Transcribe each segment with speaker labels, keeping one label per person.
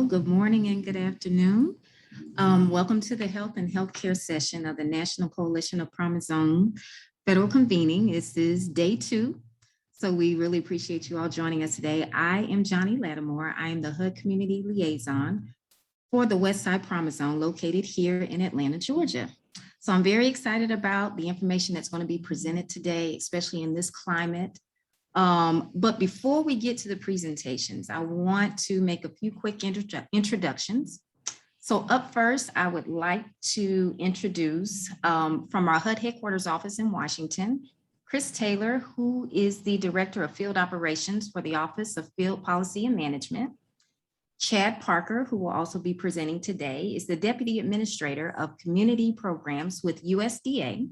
Speaker 1: Hello, good morning and good afternoon. Welcome to the Health and Healthcare session of the National Coalition of Promise Zone Federal Convening. This is day 2. So we really appreciate you all joining us today. I am Johnny Lattimore. I am the HUD Community Liaison for the Westside Promise Zone located here in Atlanta, Georgia. So I'm very excited about the information that's going to be presented today, especially in this climate. But before we get to the presentations, I want to make a few quick introductions. So up first, I would like to introduce from our HUD headquarters office in Washington, Chris Taylor, who is the Director of Field Operations for the Office of Field Policy and Management. Chad Parker, who will also be presenting today, is the Deputy Administrator of Community Programs with USDA.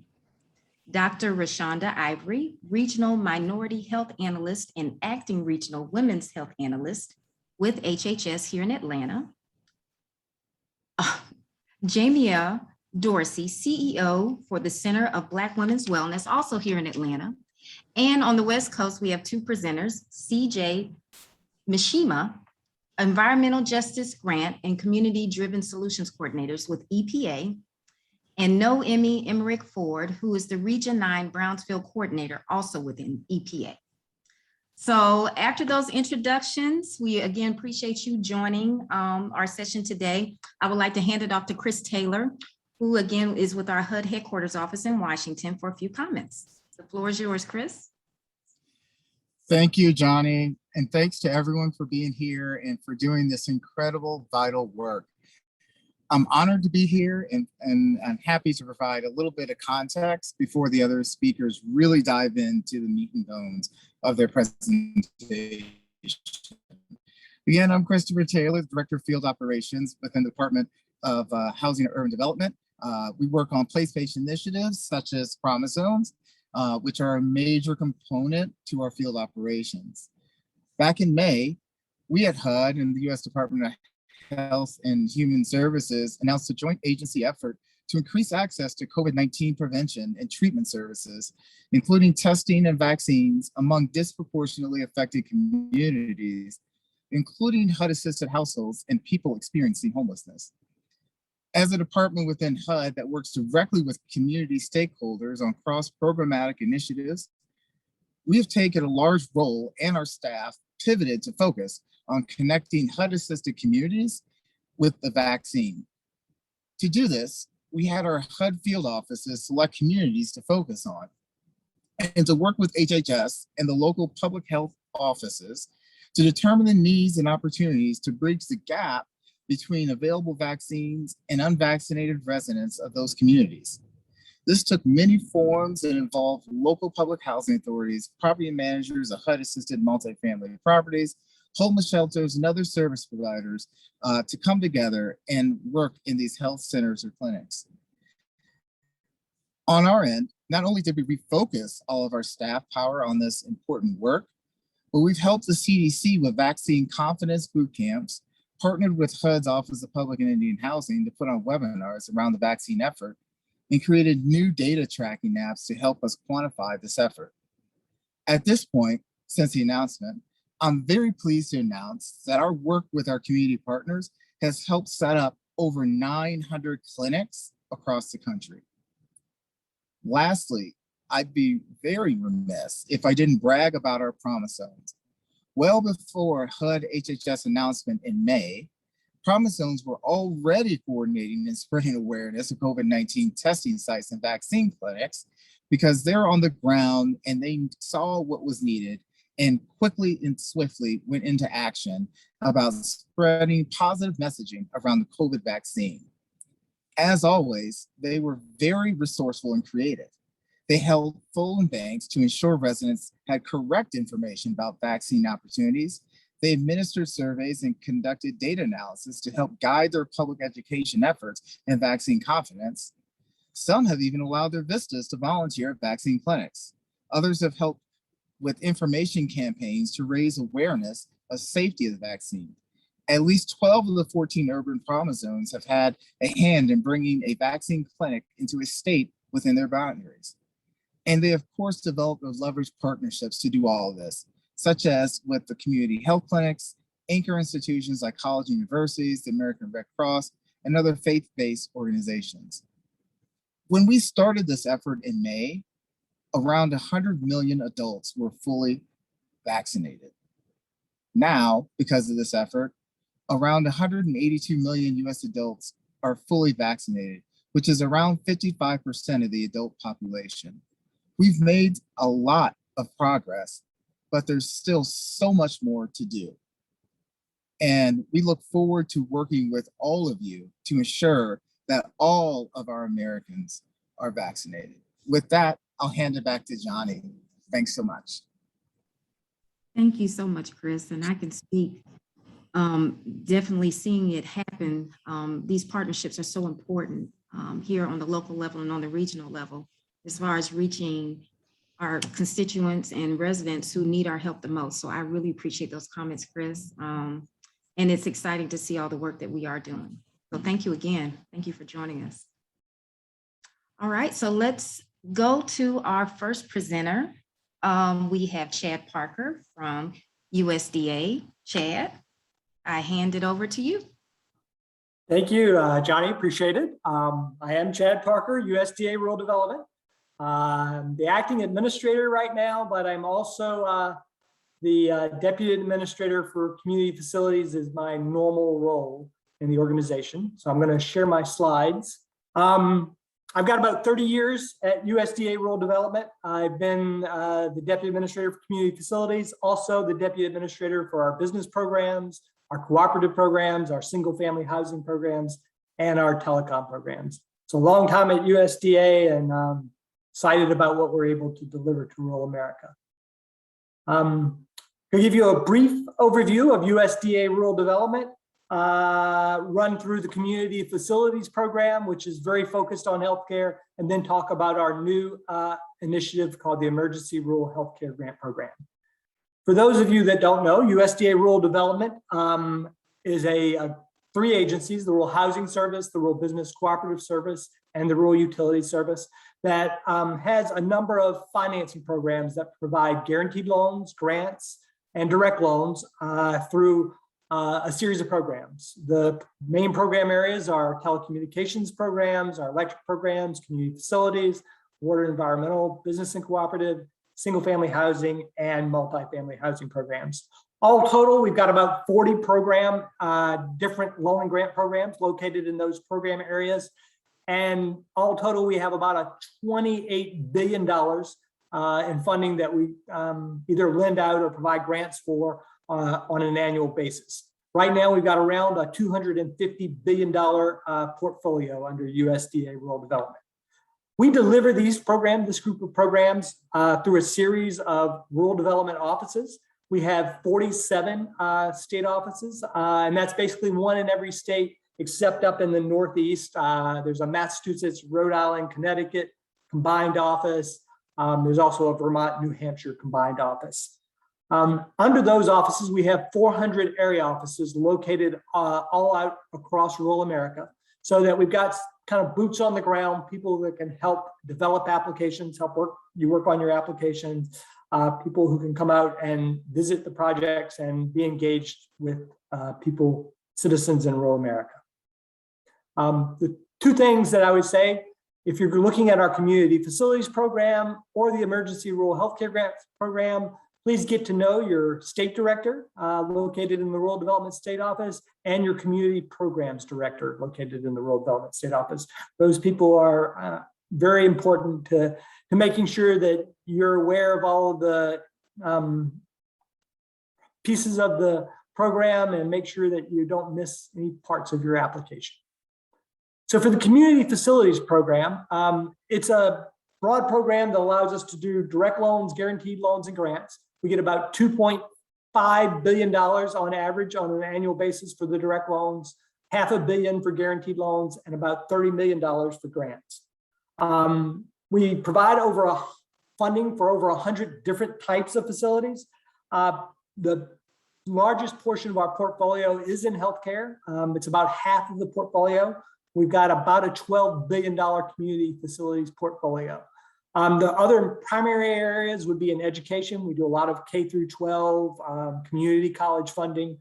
Speaker 1: Dr. Rashonda Ivory, Regional Minority Health Analyst and Acting Regional Women's Health Analyst with HHS here in Atlanta. Jamia Dorsey, CEO for the Center of Black Women's Wellness, also here in Atlanta. And on the West Coast, we have 2 presenters, CJ Mishima, Environmental Justice Grant and Community Driven Solutions Coordinators with EPA, and Noemi Emmerich Ford, who is the Region 9 Brownsfield Coordinator, also within EPA. So after those introductions, we again appreciate you joining our session today. I would like to hand it off to Chris Taylor, who again is with our HUD headquarters office in Washington for a few comments. The floor is yours, Chris.
Speaker 2: Thank you, Johnny. And thanks to everyone for being here and for doing this incredible, vital work. I'm honored to be here and I'm happy to provide a little bit of context before the other speakers really dive into the meat and bones of their presentation. Again, I'm Christopher Taylor, Director of Field Operations within the Department of Housing and Urban Development. We work on place-based initiatives such as Promise Zones, which are a major component to our field operations. Back in May, we at HUD and the U.S. Department of Health and Human Services announced a joint agency effort to increase access to COVID-19 prevention and treatment services, including testing and vaccines among disproportionately affected communities, including HUD-assisted households and people experiencing homelessness. As a department within HUD that works directly with community stakeholders on cross-programmatic initiatives, we have taken a large role and our staff pivoted to focus on connecting HUD-assisted communities with the vaccine. To do this, we had our HUD field offices select communities to focus on and to work with HHS and the local public health offices to determine the needs and opportunities to bridge the gap between available vaccines and unvaccinated residents of those communities. This took many forms and involved local public housing authorities, property managers of HUD-assisted multifamily properties, homeless shelters, and other service providers to come together and work in these health centers or clinics. On our end, not only did we refocus all of our staff power on this important work, but we've helped the CDC with vaccine confidence boot camps, partnered with HUD's Office of Public and Indian Housing to put on webinars around the vaccine effort, and created new data tracking apps to help us quantify this effort. At this point, since the announcement, I'm very pleased to announce that our work with our community partners has helped set up over 900 clinics across the country. Lastly, I'd be very remiss if I didn't brag about our Promise Zones. Well before HUD HHS announcement in May, Promise Zones were already coordinating and spreading awareness of COVID-19 testing sites and vaccine clinics because they're on the ground and they saw what was needed and quickly and swiftly went into action about spreading positive messaging around the COVID vaccine. As always, they were very resourceful and creative. They held phone banks to ensure residents had correct information about vaccine opportunities. They administered surveys and conducted data analysis to help guide their public education efforts and vaccine confidence. Some have even allowed their vistas to volunteer at vaccine clinics. Others have helped with information campaigns to raise awareness of safety of the vaccine. At least 12 of the 14 urban Promise Zones have had a hand in bringing a vaccine clinic into a state within their boundaries. And they, of course, developed those leveraged partnerships to do all of this, such as with the community health clinics anchor institutions like college and universities, the American Red Cross, and other faith-based organizations. When we started this effort in May, around 100 million adults were fully vaccinated. Now, because of this effort, around 182 million US adults are fully vaccinated, which is around 55% of the adult population. We've made a lot of progress, but there's still so much more to do. And we look forward to working with all of you to ensure that all of our Americans are vaccinated. With that, I'll hand it back to Johnny. Thanks so much.
Speaker 1: Thank you so much, Chris. And I can speak, definitely seeing it happen. These partnerships are so important here on the local level and on the regional level, as far as reaching our constituents and residents who need our help the most. So I really appreciate those comments, Chris. And it's exciting to see all the work that we are doing. So thank you again. Thank you for joining us. All right, so let's go to our first presenter. We have Chad Parker from USDA. Chad, I hand it over to you.
Speaker 3: Thank you, Johnny, appreciate it. I am Chad Parker, USDA Rural Development. I'm the acting administrator right now, but I'm also the deputy administrator for community facilities is my normal role in the organization. So I'm going to share my slides. I've got about 30 years at USDA Rural Development. I've been the deputy administrator for community facilities, also the deputy administrator for our business programs, our cooperative programs, our single family housing programs, and our telecom programs. It's a long time at USDA and excited about what we're able to deliver to rural America. I'll give you a brief overview of USDA Rural Development, run through the community facilities program, which is very focused on healthcare, and then talk about our new initiative called the Emergency Rural Healthcare Grant Program. For those of you that don't know, USDA Rural Development is three agencies: the Rural Housing Service, the Rural Business Cooperative Service, and the Rural Utility Service, that has a number of financing programs that provide guaranteed loans, grants, and direct loans through a series of programs. The main program areas are telecommunications programs, our electric programs, community facilities, water and environmental, business and cooperative, single family housing, and multifamily housing programs. All total, we've got about 40 different loan and grant programs located in those program areas. And all total, we have about a $28 billion in funding that we either lend out or provide grants for on an annual basis. Right now, we've got around a $250 billion portfolio under USDA Rural Development. We deliver this group of programs through a series of rural development offices. We have 47 state offices, and that's basically one in every state except up in the Northeast. There's a Massachusetts, Rhode Island, Connecticut combined office. There's also a Vermont, New Hampshire combined office. Under those offices, we have 400 area offices located all out across rural America, so that we've got kind of boots on the ground, people that can help develop applications, work on your applications, people who can come out and visit the projects and be engaged with citizens in rural America. The two things that I would say, if you're looking at our community facilities program or the Emergency Rural Healthcare Grant Program, please get to know your state director located in the Rural Development State Office and your community programs director located in the Rural Development State Office. Those people are very important to making sure that you're aware of all of the pieces of the program and make sure that you don't miss any parts of your application. So for the community facilities program, it's a broad program that allows us to do direct loans, guaranteed loans, and grants. We get about $2.5 billion on average on an annual basis for the direct loans, $500 million for guaranteed loans, and about $30 million for grants. We provide funding for over 100 different types of facilities. The largest portion of our portfolio is in healthcare. It's about half of the portfolio. We've got about a $12 billion community facilities portfolio. The other primary areas would be in education. We do a lot of K through 12, community college funding.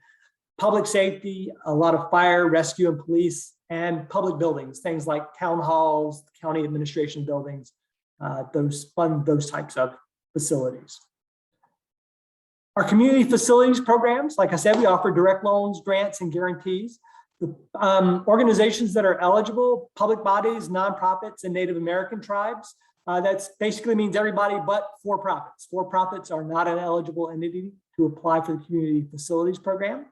Speaker 3: public safety, a lot of fire, rescue, and police, and public buildings, things like town halls, county administration buildings, those types of facilities. Our community facilities programs, like I said, we offer direct loans, grants, and guarantees. The organizations that are eligible, public bodies, nonprofits, and Native American tribes, that basically means everybody but for-profits. For-profits are not an eligible entity to apply for the community facilities program.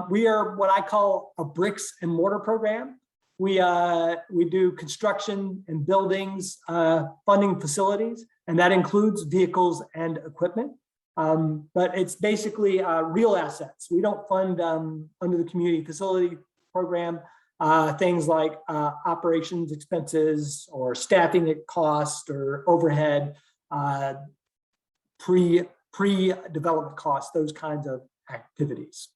Speaker 3: We are what I call a bricks and mortar program. We do construction and buildings, funding facilities, and that includes vehicles and equipment. But it's basically real assets. We don't fund under the community facility program things like operations expenses or staffing at cost or overhead, pre-development costs, those kinds of activities.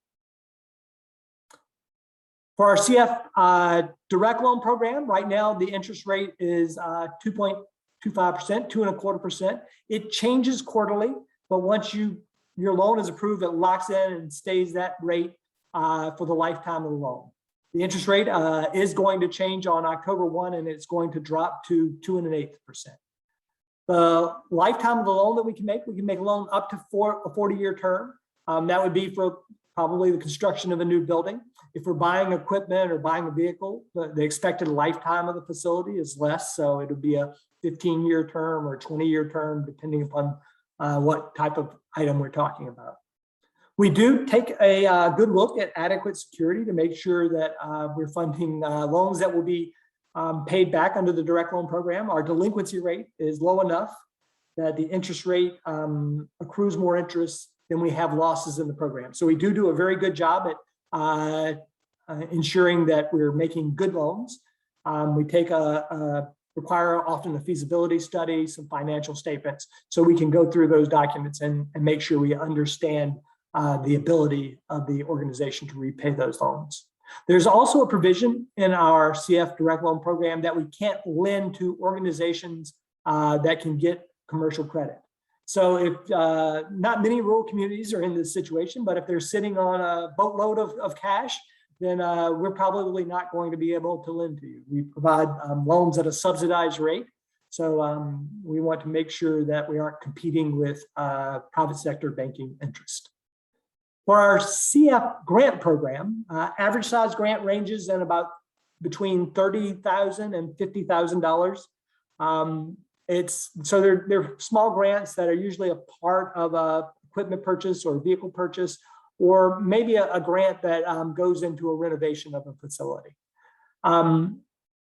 Speaker 3: For our CF direct loan program, right now the interest rate is 2.25%, 2.25%. It changes quarterly, but once your loan is approved, it locks in and stays that rate for the lifetime of the loan. The interest rate is going to change on October 1, and it's going to drop to 2.125%. The lifetime of the loan that we can make a loan up to a 40-year term. That would be for probably the construction of a new building. If we're buying equipment or buying a vehicle, the expected lifetime of the facility is less. So it would be a 15-year term or 20-year term, depending upon what type of item we're talking about. We do take a good look at adequate security to make sure that we're funding loans that will be paid back under the direct loan program. Our delinquency rate is low enough that the interest rate accrues more interest than we have losses in the program. So we do a very good job at ensuring that we're making good loans. We take require often a feasibility study, some financial statements, so we can go through those documents and make sure we understand the ability of the organization to repay those loans. There's also a provision in our CF direct loan program that we can't lend to organizations that can get commercial credit. So if not many rural communities are in this situation, but if they're sitting on a boatload of cash, then we're probably not going to be able to lend to you. We provide loans at a subsidized rate. So we want to make sure that we aren't competing with private sector banking interest. For our CF grant program, average size grant ranges in about between $30,000 and $50,000. So they're small grants that are usually a part of a equipment purchase or vehicle purchase, or maybe a grant that goes into a renovation of a facility.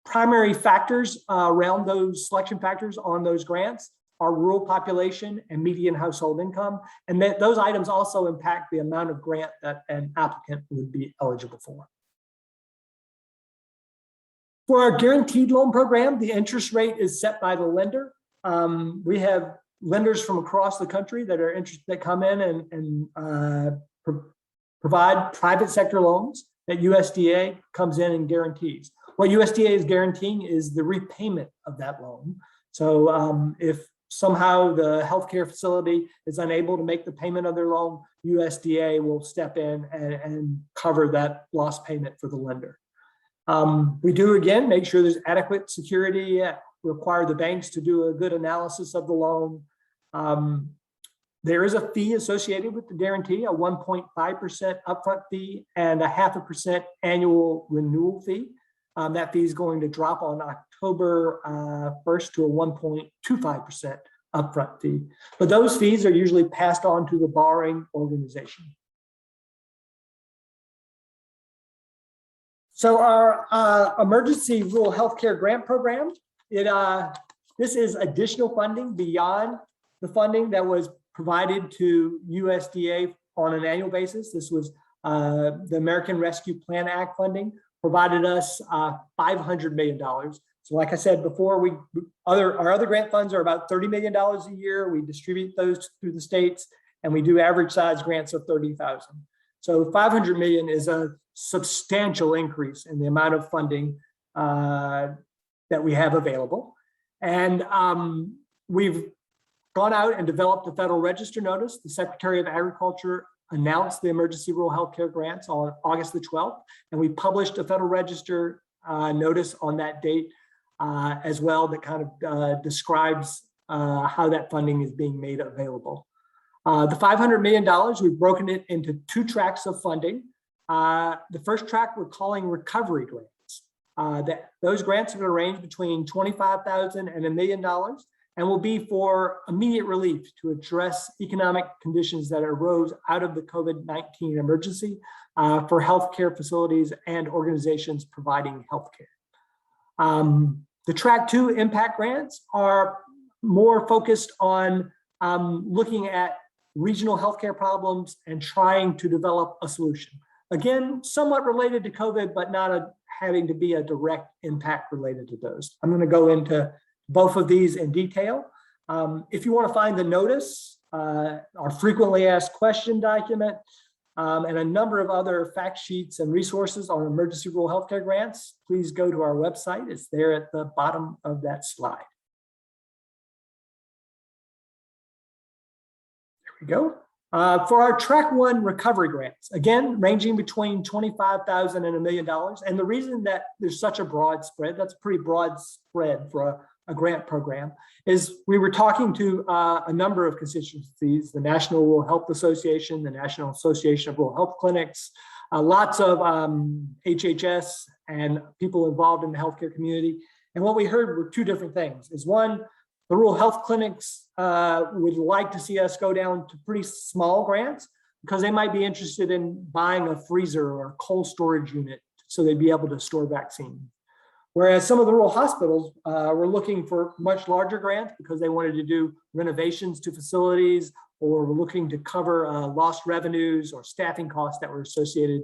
Speaker 3: Primary factors around those selection factors on those grants are rural population and median household income. And those items also impact the amount of grant that an applicant would be eligible for. For our guaranteed loan program, the interest rate is set by the lender. We have lenders from across the country that are interested, that come in and provide private sector loans that USDA comes in and guarantees. What USDA is guaranteeing is the repayment of that loan. So if somehow the healthcare facility is unable to make the payment of their loan, USDA will step in and cover that lost payment for the lender. We do, again, make sure there's adequate security, require the banks to do a good analysis of the loan. There is a fee associated with the guarantee, a 1.5% upfront fee and a 0.5% annual renewal fee. That fee is going to drop on October 1st to a 1.25% upfront fee. But those fees are usually passed on to the borrowing organization. So our emergency rural healthcare grant program, this is additional funding beyond the funding that was provided to USDA on an annual basis. This was the American Rescue Plan Act funding, provided us $500 million. So like I said before, our other grant funds are about $30 million a year. We distribute those through the states, and we do average size grants of $30,000. So $500 million is a substantial increase in the amount of funding that we have available. And we've gone out and developed a Federal Register notice. The Secretary of Agriculture announced the emergency rural healthcare grants on August the 12th, and we published a Federal Register notice on that date as well that kind of describes how that funding is being made available. The $500 million, we've broken it into two tracks of funding. The first track we're calling recovery grants. Those grants are going to range between $25,000 and $1 million and will be for immediate relief to address economic conditions that arose out of the COVID-19 emergency for healthcare facilities and organizations providing healthcare. The track 2 impact grants are more focused on looking at regional healthcare problems and trying to develop a solution. Again, somewhat related to COVID, but not having to be a direct impact related to those. I'm going to go into both of these in detail. If you want to find the notice, our frequently asked question document, and a number of other fact sheets and resources on emergency rural healthcare grants, please go to our website. It's there at the bottom of that slide. There we go. For our track 1 recovery grants, again, ranging between $25,000 and $1 million. And the reason that there's such a broad spread, that's a pretty broad spread for a grant program, is we were talking to a number of constituencies, the National Rural Health Association, the National Association of Rural Health Clinics, lots of HHS and people involved in the healthcare community. And what we heard were two different things. Is one, the rural health clinics would like to see us go down to pretty small grants because they might be interested in buying a freezer or a cold storage unit so they'd be able to store vaccines. Whereas some of the rural hospitals were looking for much larger grants because they wanted to do renovations to facilities or were looking to cover lost revenues or staffing costs that were associated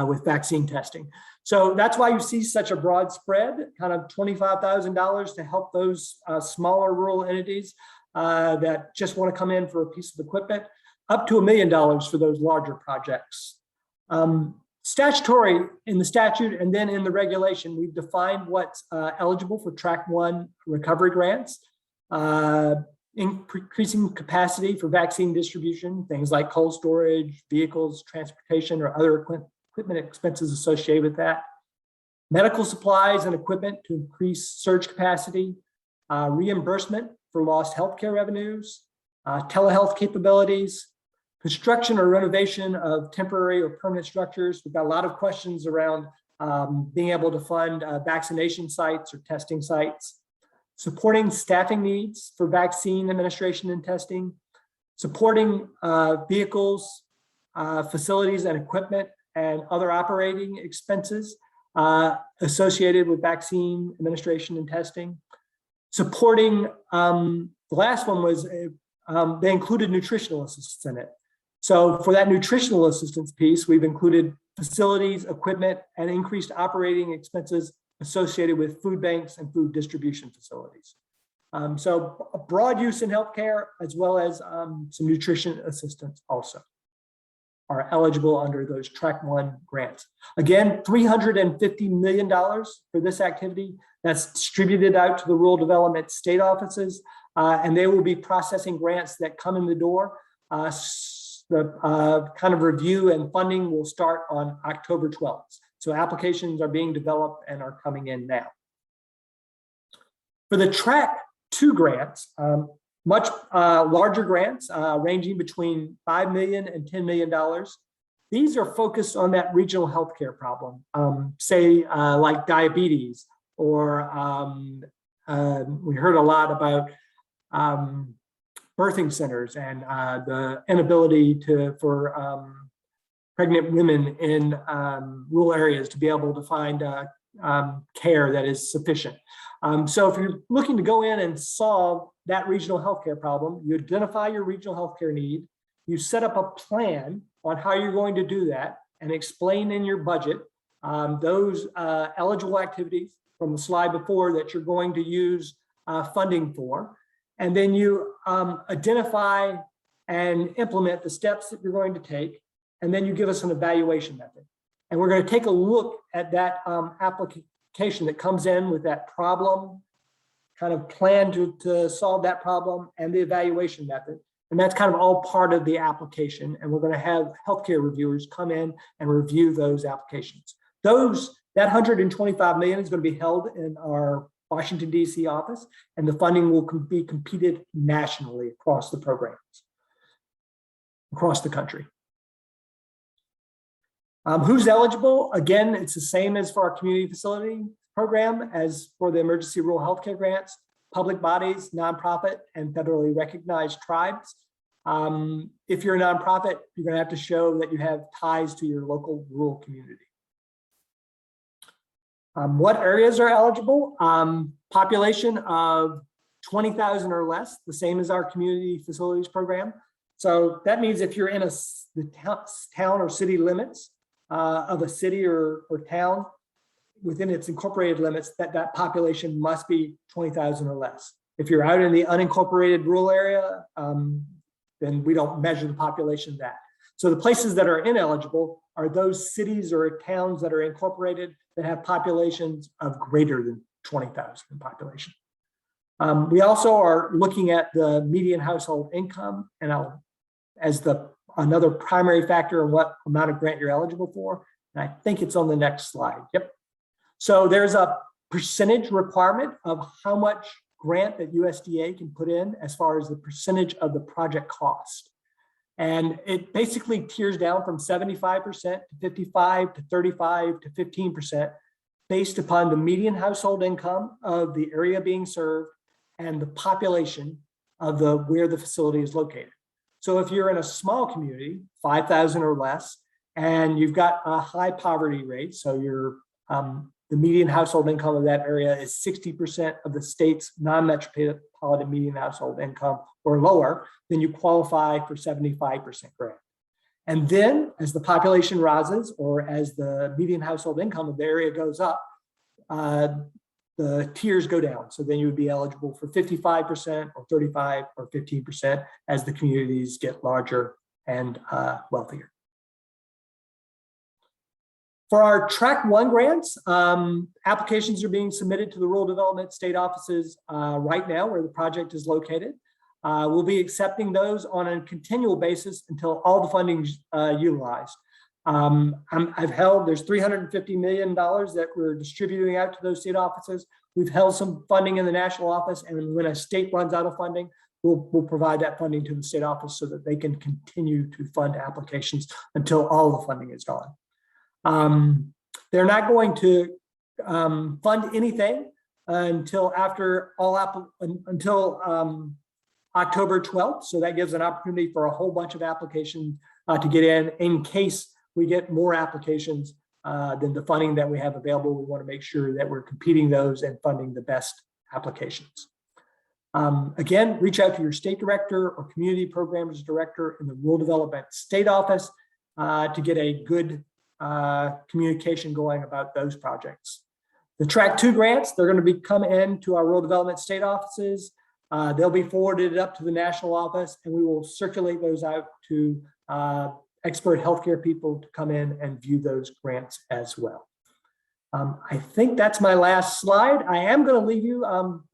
Speaker 3: with vaccine testing. So that's why you see such a broad spread, kind of $25,000 to help those smaller rural entities that just want to come in for a piece of equipment, up to $1 million for those larger projects. Statutory in the statute and then in the regulation, we've defined what's eligible for track 1 recovery grants, increasing capacity for vaccine distribution, things like cold storage, vehicles, transportation, or other equipment expenses associated with that, medical supplies and equipment to increase surge capacity, reimbursement for lost healthcare revenues, telehealth capabilities, construction or renovation of temporary or permanent structures. We've got a lot of questions around being able to fund vaccination sites or testing sites, supporting staffing needs for vaccine administration and testing, supporting vehicles, facilities and equipment and other operating expenses associated with vaccine administration and testing, supporting, the last one was they included nutritional assistance in it. So for that nutritional assistance piece, we've included facilities, equipment, and increased operating expenses associated with food banks and food distribution facilities. So a broad use in healthcare as well as some nutrition assistance also are eligible under those track 1 grants. Again, $350 million for this activity that's distributed out to the rural development state offices, and they will be processing grants that come in the door. The kind of review and funding will start on October 12th. So applications are being developed and are coming in now. For the track 2 grants, much larger grants ranging between $5 million and $10 million. These are focused on that regional healthcare problem, say like diabetes, or we heard a lot about birthing centers and the inability for pregnant women in rural areas to be able to find care that is sufficient. So if you're looking to go in and solve that regional healthcare problem, you identify your regional healthcare need, you set up a plan on how you're going to do that and explain in your budget those eligible activities from the slide before that you're going to use funding for. And then you identify and implement the steps that you're going to take. And then you give us an evaluation method. And we're going to take a look at that application that comes in with that problem, kind of plan to solve that problem and the evaluation method. And that's kind of all part of the application. And we're going to have healthcare reviewers come in and review those applications. That $125 million is going to be held in our Washington, D.C. office, and the funding will be competed nationally across the programs, across the country. Who's eligible? Again, it's the same as for our community facility program as for the emergency rural healthcare grants, public bodies, nonprofit, and federally recognized tribes. If you're a nonprofit, you're going to have to show that you have ties to your local rural community. What areas are eligible? Population of 20,000 or less, the same as our community facilities program. So that means if you're in the town or city limits of a city or town within its incorporated limits, that population must be 20,000 or less. If you're out in the unincorporated rural area, then we don't measure the population of that. So the places that are ineligible are those cities or towns that are incorporated that have populations of greater than 20,000 in population. We also are looking at the median household income and another primary factor in what amount of grant you're eligible for. And I think it's on the next slide. Yep. So there's a percentage requirement of how much grant that USDA can put in as far as the percentage of the project cost. And it basically tiers down from 75% to 55 to 35 to 15% based upon the median household income of the area being served and the population of where the facility is located. So if you're in a small community, 5,000 or less, and you've got a high poverty rate, so you're the median household income of that area is 60% of the state's non-metropolitan median household income or lower, then you qualify for 75% grant. And then as the population rises or as the median household income of the area goes up, the tiers go down. So then you would be eligible for 55% or 35 or 15% as the communities get larger and wealthier. For our Track 1 grants, applications are being submitted to the Rural Development State Offices right now where the project is located. We'll be accepting those on a continual basis until all the funding is utilized. There's $350 million that we're distributing out to those state offices. We've held some funding in the national office, and when a state runs out of funding, we'll provide that funding to the state office so that they can continue to fund applications until all the funding is gone. They're not going to fund anything until October 12th. So that gives an opportunity for a whole bunch of applications to get in case we get more applications than the funding that we have available. We want to make sure that we're competing those and funding the best applications. Again, reach out to your state director or community programs director in the Rural Development State Office to get a good communication going about those projects. The Track 2 grants, they're going to come in to our Rural Development State Offices. They'll be forwarded up to the national office, and we will circulate those out to expert healthcare people to come in and view those grants as well. I think that's my last slide. I am going to leave you,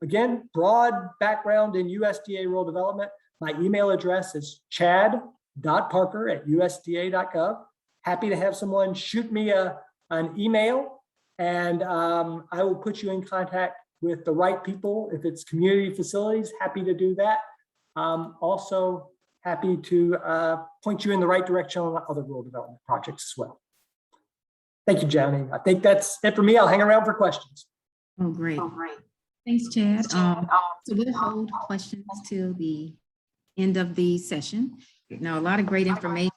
Speaker 3: again, broad background in USDA rural development. My email address is chad.parker@usda.gov. Happy to have someone shoot me an email, and I will put you in contact with the right people. If it's community facilities, happy to do that. Also happy to point you in the right direction on other rural development projects as well. Thank you, Johnny. I think that's it for me. I'll hang around for questions.
Speaker 1: Oh, great. Thanks, Chad. So we'll hold questions till the end of the session. Now, a lot of great information.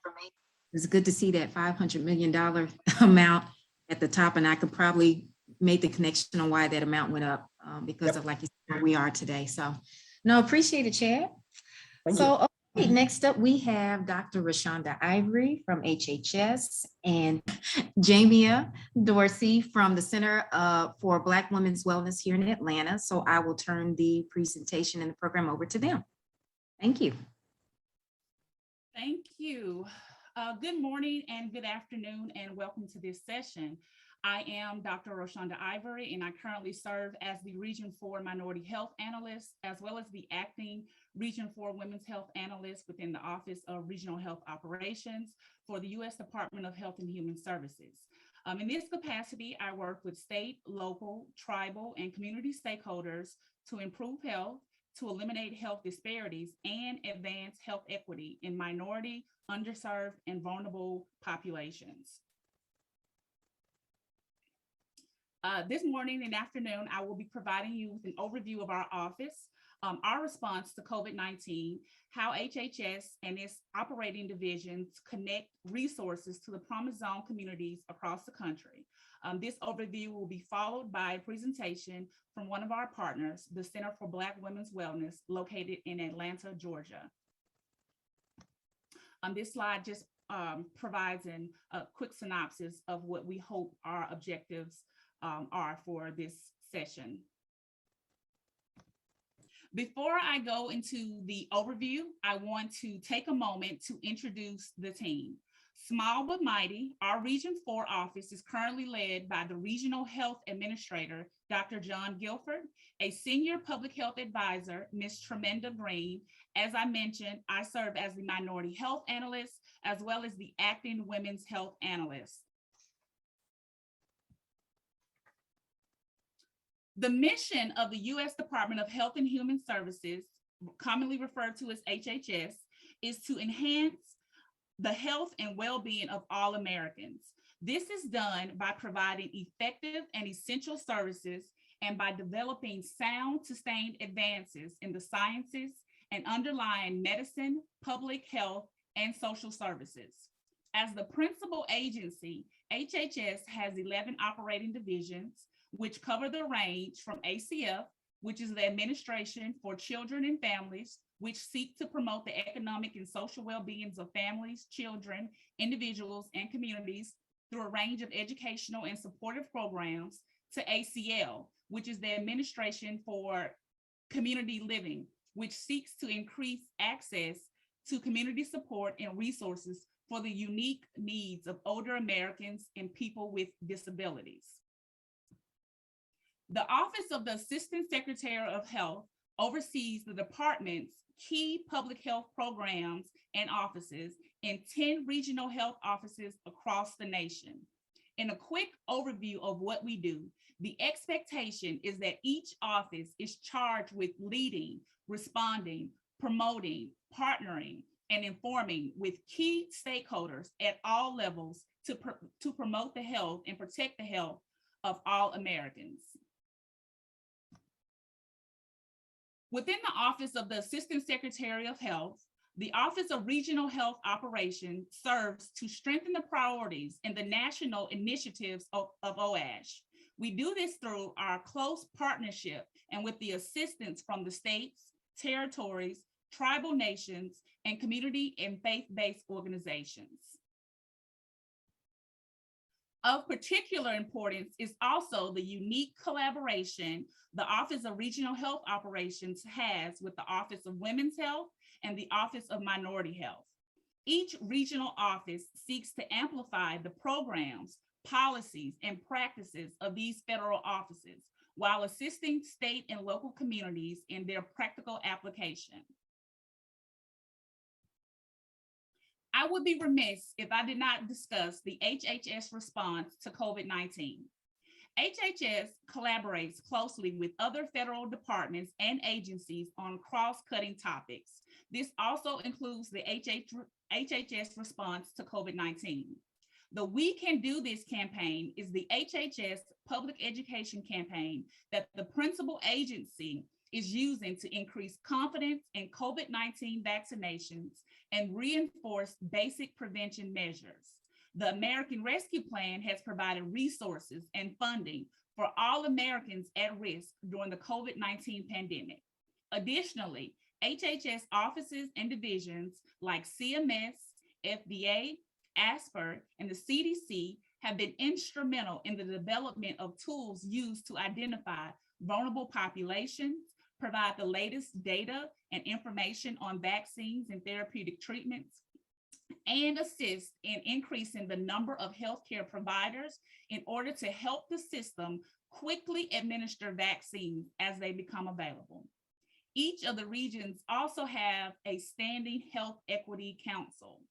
Speaker 1: It's good to see that $500 million amount at the top, and I could probably make the connection on why that amount went up because of, like you said, where we are today. So, no, appreciate it, Chad.
Speaker 3: Thank you.
Speaker 1: Okay, next up, we have Dr. Rashonda Ivory from HHS and Jamia Dorsey from the Center for Black Women's Wellness here in Atlanta. So I will turn the presentation and the program over to them. Thank you.
Speaker 4: Thank you. Good morning and good afternoon, and welcome to this session. I am Dr. Roshonda Ivory, and I currently serve as the Region 4 Minority Health Analyst, as well as the Acting Region 4 Women's Health Analyst within the Office of Regional Health Operations for the U.S. Department of Health and Human Services. In this capacity, I work with state, local, tribal, and community stakeholders to improve health, to eliminate health disparities, and advance health equity in minority, underserved, and vulnerable populations. This morning and afternoon, I will be providing you with an overview of our office, our response to COVID-19, how HHS and its operating divisions connect resources to the Promise Zone communities across the country. This overview will be followed by a presentation from one of our partners, the Center for Black Women's Wellness, located in Atlanta, Georgia. This slide just provides a quick synopsis of what we hope our objectives are for this session. Before I go into the overview, I want to take a moment to introduce the team. Small but mighty, our Region 4 office is currently led by the Regional Health Administrator, Dr. John Guilford, a Senior Public Health Advisor, Ms. Tremenda Green. As I mentioned, I serve as the Minority Health Analyst, as well as the Acting Women's Health Analyst. The mission of the U.S. Department of Health and Human Services, commonly referred to as HHS, is to enhance the health and well-being of all Americans. This is done by providing effective and essential services and by developing sound, sustained advances in the sciences and underlying medicine, public health, and social services. As the principal agency, HHS has 11 operating divisions, which cover the range from ACF, which is the Administration for Children and Families, which seek to promote the economic and social well-beings of families, children, individuals, and communities through a range of educational and supportive programs, to ACL, which is the Administration for Community Living, which seeks to increase access to community support and resources for the unique needs of older Americans and people with disabilities. The Office of the Assistant Secretary of Health oversees the department's key public health programs and offices in 10 regional health offices across the nation. In a quick overview of what we do, the expectation is that each office is charged with leading, responding, promoting, partnering, and informing with key stakeholders at all levels to promote the health and protect the health of all Americans. Within the Office of the Assistant Secretary of Health, the Office of Regional Health Operations serves to strengthen the priorities in the national initiatives of OASH. We do this through our close partnership and with the assistance from the states, territories, tribal nations, and community and faith-based organizations. Of particular importance is also the unique collaboration the Office of Regional Health Operations has with the Office of Women's Health and the Office of Minority Health. Each regional office seeks to amplify the programs, policies, and practices of these federal offices while assisting state and local communities in their practical application. I would be remiss if I did not discuss the HHS response to COVID-19. HHS collaborates closely with other federal departments and agencies on cross-cutting topics. This also includes the HHS response to COVID-19. The We Can Do This campaign is the HHS public education campaign that the principal agency is using to increase confidence in COVID-19 vaccinations and reinforce basic prevention measures. The American Rescue Plan has provided resources and funding for all Americans at risk during the COVID-19 pandemic. Additionally, HHS offices and divisions like CMS, FDA, ASPR, and the CDC have been instrumental in the development of tools used to identify vulnerable populations, provide the latest data and information on vaccines and therapeutic treatments, and assist in increasing the number of healthcare providers in order to help the system quickly administer vaccines as they become available. Each of the regions also have a standing health equity council.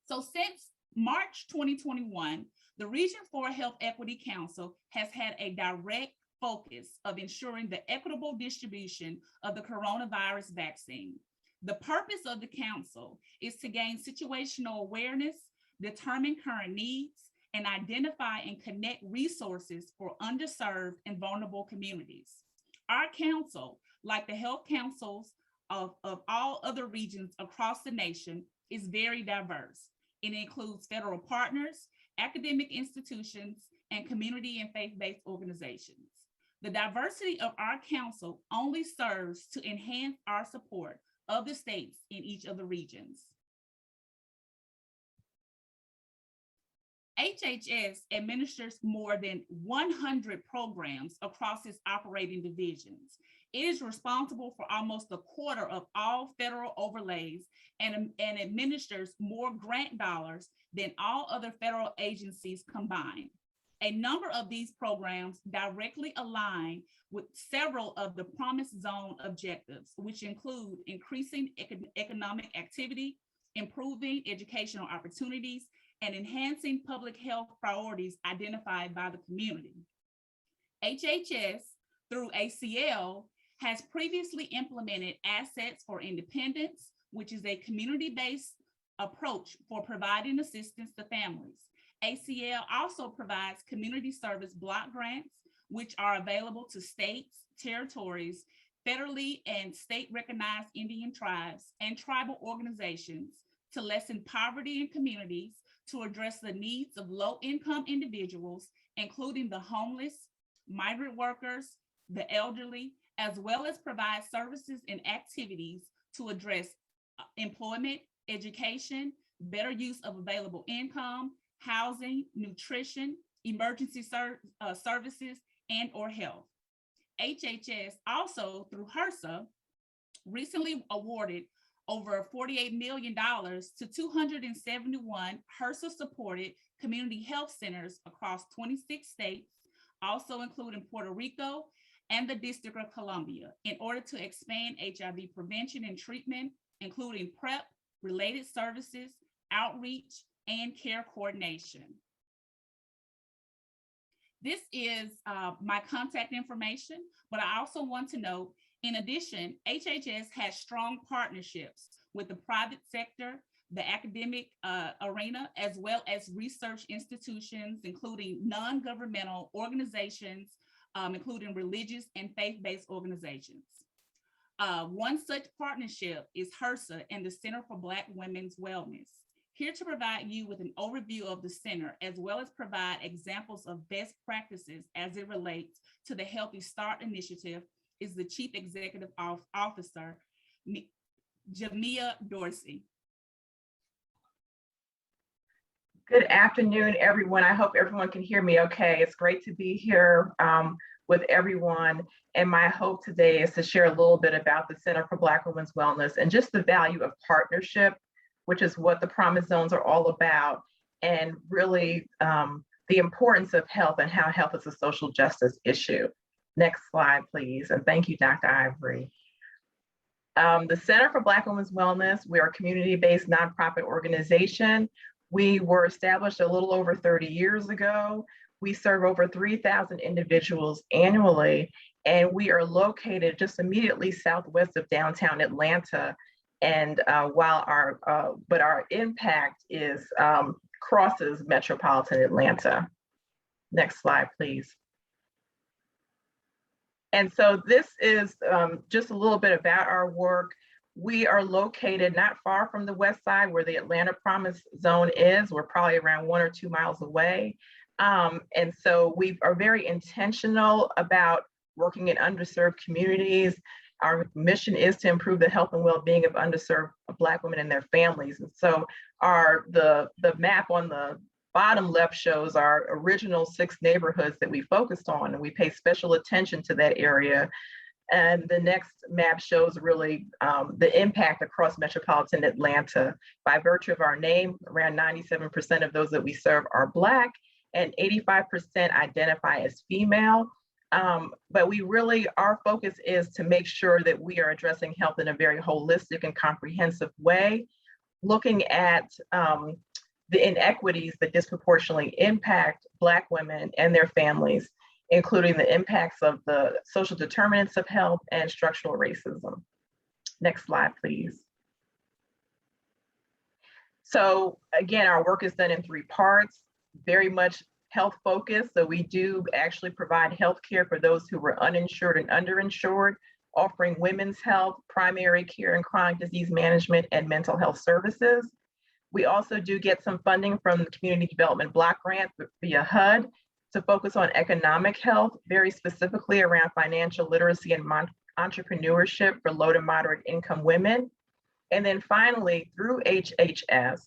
Speaker 4: So since March 2021, the Region 4 Health Equity Council has had a direct focus of ensuring the equitable distribution of the coronavirus vaccine. The purpose of the council is to gain situational awareness, determine current needs, and identify and connect resources for underserved and vulnerable communities. Our council, like the health councils of all other regions across the nation, is very diverse. It includes federal partners, academic institutions, and community and faith-based organizations. The diversity of our council only serves to enhance our support of the states in each of the regions. HHS administers more than 100 programs across its operating divisions. It is responsible for almost a quarter of all federal overlays and administers more grant dollars than all other federal agencies combined. A number of these programs directly align with several of the Promise Zone objectives, which include increasing economic activity, improving educational opportunities, and enhancing public health priorities identified by the community. HHS, through ACL, has previously implemented Assets for Independence, which is a community-based approach for providing assistance to families. ACL also provides community service block grants, which are available to states, territories, federally and state recognized Indian tribes and tribal organizations to lessen poverty in communities, to address the needs of low-income individuals, including the homeless, migrant workers, the elderly, as well as provide services and activities to address employment, education, better use of available income, housing, nutrition, emergency services, and or health. HHS also, through HRSA, recently awarded over $48 million to 271 HRSA-supported community health centers across 26 states, also including Puerto Rico and the District of Columbia, in order to expand HIV prevention and treatment, including PrEP, related services, outreach, and care coordination. This is my contact information, but I also want to note, in addition, HHS has strong partnerships with the private sector, the academic arena, as well as research institutions, including non-governmental organizations, including religious and faith-based organizations. One such partnership is HRSA and the Center for Black Women's Wellness. Here to provide you with an overview of the center, as well as provide examples of best practices as it relates to the Healthy Start Initiative, is the Chief Executive Officer, Jamia Dorsey.
Speaker 5: Good afternoon, everyone. I hope everyone can hear me okay. It's great to be here with everyone. And my hope today is to share a little bit about the Center for Black Women's Wellness and just the value of partnership, which is what the Promise Zones are all about, and really the importance of health and how health is a social justice issue. Next slide, please. And thank you, Dr. Ivory. The Center for Black Women's Wellness, we are a community-based nonprofit organization. We were established a little over 30 years ago. We serve over 3,000 individuals annually, and we are located just immediately southwest of downtown Atlanta. And while our impact is crosses metropolitan Atlanta. Next slide, please. And so this is just a little bit about our work. We are located not far from the west side where the Atlanta Promise Zone is. We're probably around 1 or 2 miles away. And so we are very intentional about working in underserved communities. Our mission is to improve the health and well-being of underserved Black women and their families. And so the map on the bottom left shows our original 6 neighborhoods that we focused on, and we pay special attention to that area And the next map shows really the impact across metropolitan Atlanta. By virtue of our name, around 97% of those that we serve are Black and 85% identify as female. But we really, our focus is to make sure that we are addressing health in a very holistic and comprehensive way, looking at the inequities that disproportionately impact Black women and their families, including the impacts of the social determinants of health and structural racism. Next slide, please. So again, our work is done in 3 parts, very much health focused. So we do actually provide health care for those who were uninsured and underinsured, offering women's health, primary care and chronic disease management, and mental health services. We also do get some funding from the Community Development Block Grant via HUD to focus on economic health, very specifically around financial literacy and entrepreneurship for low to moderate income women. And then finally, through HHS,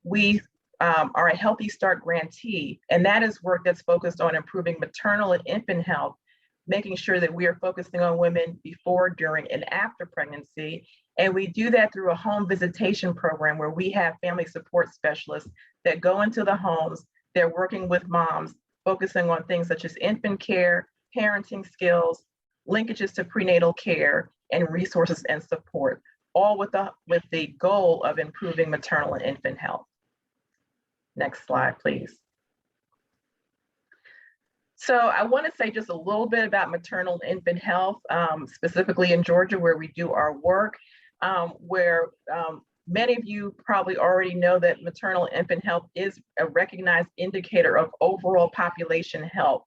Speaker 5: we are a Healthy Start grantee, and that is work that's focused on improving maternal and infant health, making sure that we are focusing on women before, during, and after pregnancy. And we do that through a home visitation program where we have family support specialists that go into the homes, they're working with moms, focusing on things such as infant care, parenting skills, linkages to prenatal care, and resources and support, all with the goal of improving maternal and infant health. Next slide, please. So I want to say just a little bit about maternal and infant health, specifically in Georgia, where we do our work, where many of you probably already know that maternal and infant health is a recognized indicator of overall population health.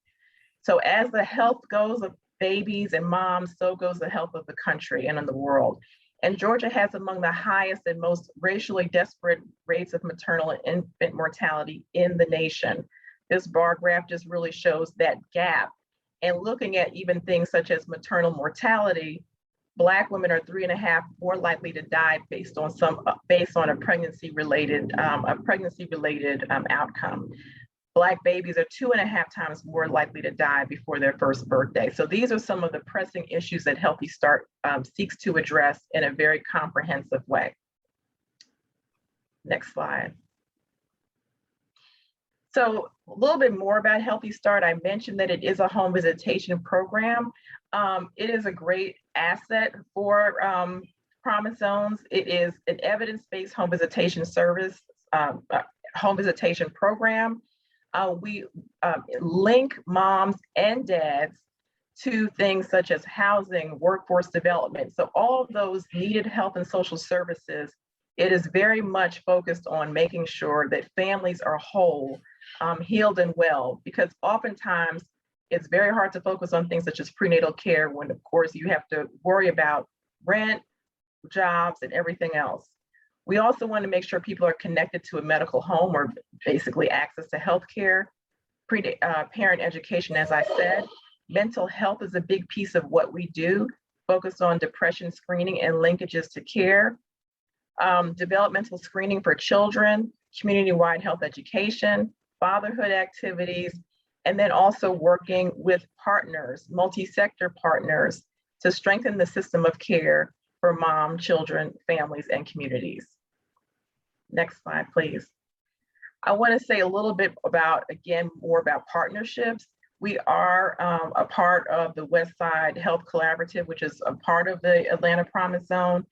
Speaker 5: So as the health goes of babies and moms, so goes the health of the country and in the world. And Georgia has among the highest and most racially desperate rates of maternal and infant mortality in the nation. This bar graph just really shows that gap. And looking at even things such as maternal mortality, Black women are 3.5 more likely to die based on a pregnancy-related outcome. Black babies are 2.5 times more likely to die before their first birthday. So these are some of the pressing issues that Healthy Start seeks to address in a very comprehensive way. Next slide. So a little bit more about Healthy Start. I mentioned that it is a home visitation program. It is a great asset for Promise Zones. It is an evidence-based home visitation service, home visitation program. We link moms and dads to things such as housing, workforce development. So all of those needed health and social services, it is very much focused on making sure that families are whole, healed and well, because oftentimes it's very hard to focus on things such as prenatal care when of course you have to worry about rent, jobs, and everything else. We also want to make sure people are connected to a medical home or basically access to healthcare, parent education, as I said. Mental health is a big piece of what we do, focused on depression screening and linkages to care, developmental screening for children, community-wide health education, fatherhood activities, and then also working with partners, multi-sector partners, to strengthen the system of care for mom, children, families, and communities. Next slide, please. I want to say a little bit about, again, more about partnerships. We are a part of the West Side Health Collaborative, which is a part of the Atlanta Promise Zone.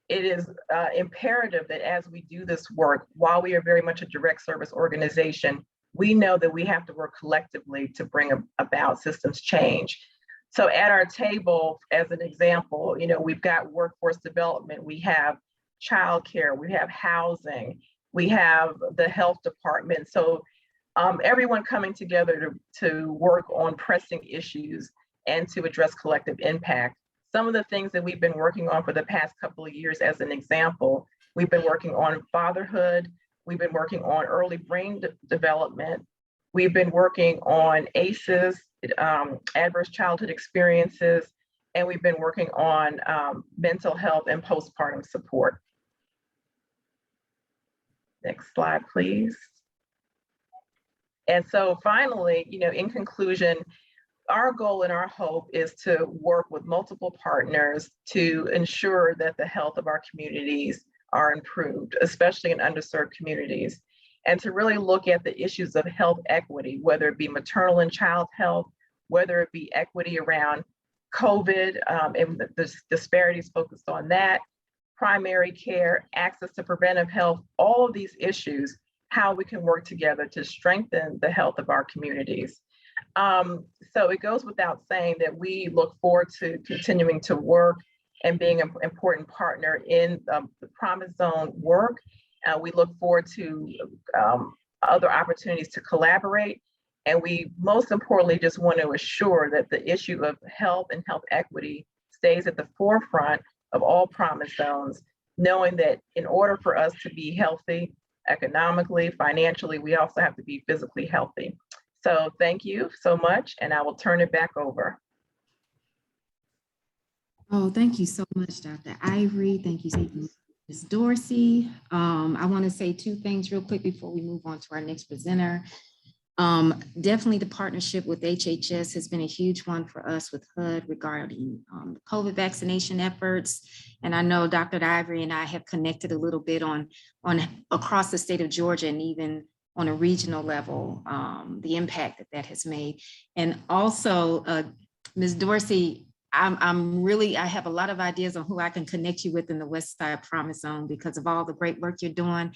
Speaker 5: It is imperative that as we do this work, while we are very much a direct service organization, we know that we have to work collectively to bring about systems change. So at our table, as an example, we've got workforce development, we have childcare, we have housing, we have the health department. So everyone coming together to work on pressing issues and to address collective impact. Some of the things that we've been working on for the past couple of years, as an example, we've been working on fatherhood, we've been working on early brain development, we've been working on ACEs, adverse childhood experiences, and we've been working on mental health and postpartum support. Next slide, please. And so finally, in conclusion, our goal and our hope is to work with multiple partners to ensure that the health of our communities are improved, especially in underserved communities, and to really look at the issues of health equity, whether it be maternal and child health, whether it be equity around COVID and the disparities focused on that, primary care, access to preventive health, all of these issues, how we can work together to strengthen the health of our communities. So it goes without saying that we look forward to continuing to work and being an important partner in the Promise Zone work. We look forward to other opportunities to collaborate. And we most importantly just want to assure that the issue of health and health equity stays at the forefront of all Promise Zones, knowing that in order for us to be healthy economically, financially, we also have to be physically healthy. So thank you so much, and I will turn it back over.
Speaker 1: Oh, thank you so much, Dr. Ivory. Thank you, Ms. Dorsey. I want to say two things real quick before we move on to our next presenter. Definitely the partnership with HHS has been a huge one for us with HUD regarding COVID vaccination efforts. And I know Dr. Ivory and I have connected a little bit on across the state of Georgia and even on a regional level, the impact that has made. And also, Ms. Dorsey, I have a lot of ideas on who I can connect you with in the West Side Promise Zone because of all the great work you're doing.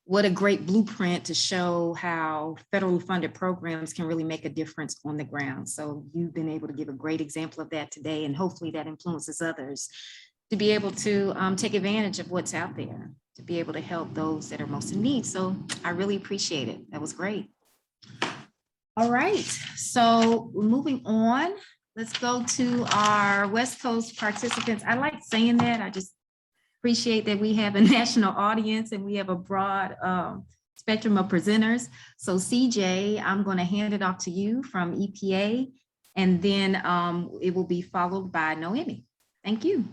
Speaker 1: What a great blueprint to show how federally funded programs can really make a difference on the ground. So you've been able to give a great example of that today, and hopefully that influences others to be able to take advantage of what's out there, to be able to help those that are most in need. So I really appreciate it. That was great. All right, so moving on, let's go to our West Coast participants. I like saying that. I just appreciate that we have a national audience and we have a broad spectrum of presenters. So CJ, I'm going to hand it off to you from EPA, and then it will be followed by Noemi. Thank you.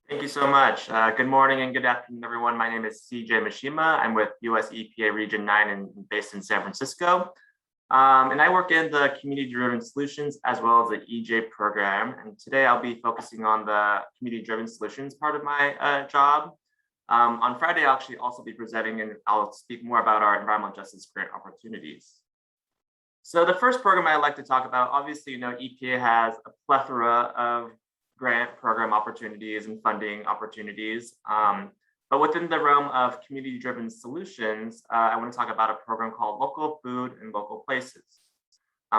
Speaker 6: Thank you so much. Good morning and good afternoon, everyone. My name is CJ Mishima. I'm with US EPA Region 9 and based in San Francisco. And I work in the community-driven solutions as well as the EJ program. And today I'll be focusing on the community-driven solutions part of my job. On Friday, I'll actually also be presenting and I'll speak more about our environmental justice grant opportunities. So the first program I'd like to talk about, obviously, EPA has a plethora of grant program opportunities and funding opportunities. But within the realm of community-driven solutions, I want to talk about a program called Local Food in Local Places.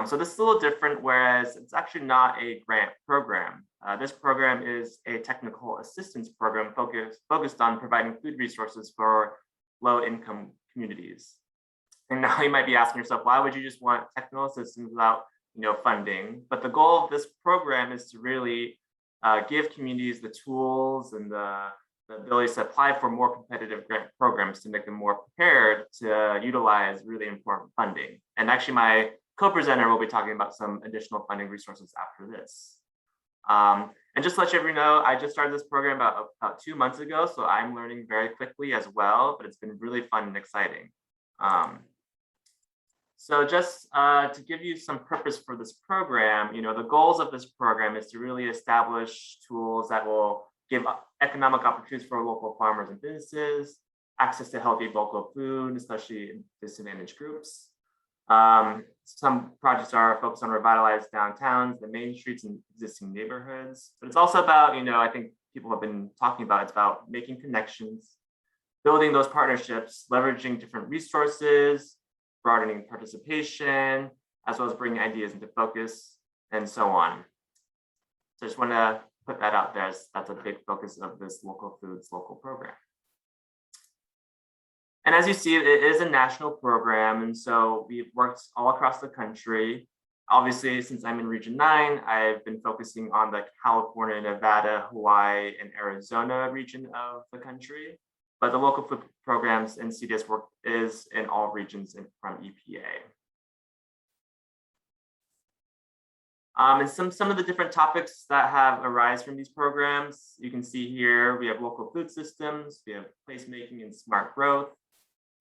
Speaker 6: So this is a little different, whereas it's actually not a grant program. This program is a technical assistance program focused on providing food resources for low-income communities. And now you might be asking yourself, why would you just want technical assistance without funding? But the goal of this program is to really give communities the tools and the ability to apply for more competitive grant programs to make them more prepared to utilize really important funding. And actually my co-presenter will be talking about some additional funding resources after this. And just to let you know, I just started this program about 2 months ago, so I'm learning very quickly as well, but it's been really fun and exciting. So just to give you some purpose for this program, the goals of this program is to really establish tools that will give economic opportunities for local farmers and businesses, access to healthy local food, especially in disadvantaged groups. Some projects are focused on revitalized downtowns, the main streets and existing neighborhoods. But it's also about, I think people have been talking about, it's about making connections, building those partnerships, leveraging different resources, broadening participation, as well as bringing ideas into focus, and so on. So I just want to put that out there, as that's a big focus of this Local Foods Local program. And as you see, it is a national program, and so we've worked all across the country. Obviously, since I'm in Region 9, I've been focusing on the California, Nevada, Hawaii, and Arizona region of the country. But the local food programs and CDS work is in all regions from EPA. And some of the different topics that have arisen from these programs, you can see here, we have local food systems, we have placemaking and smart growth,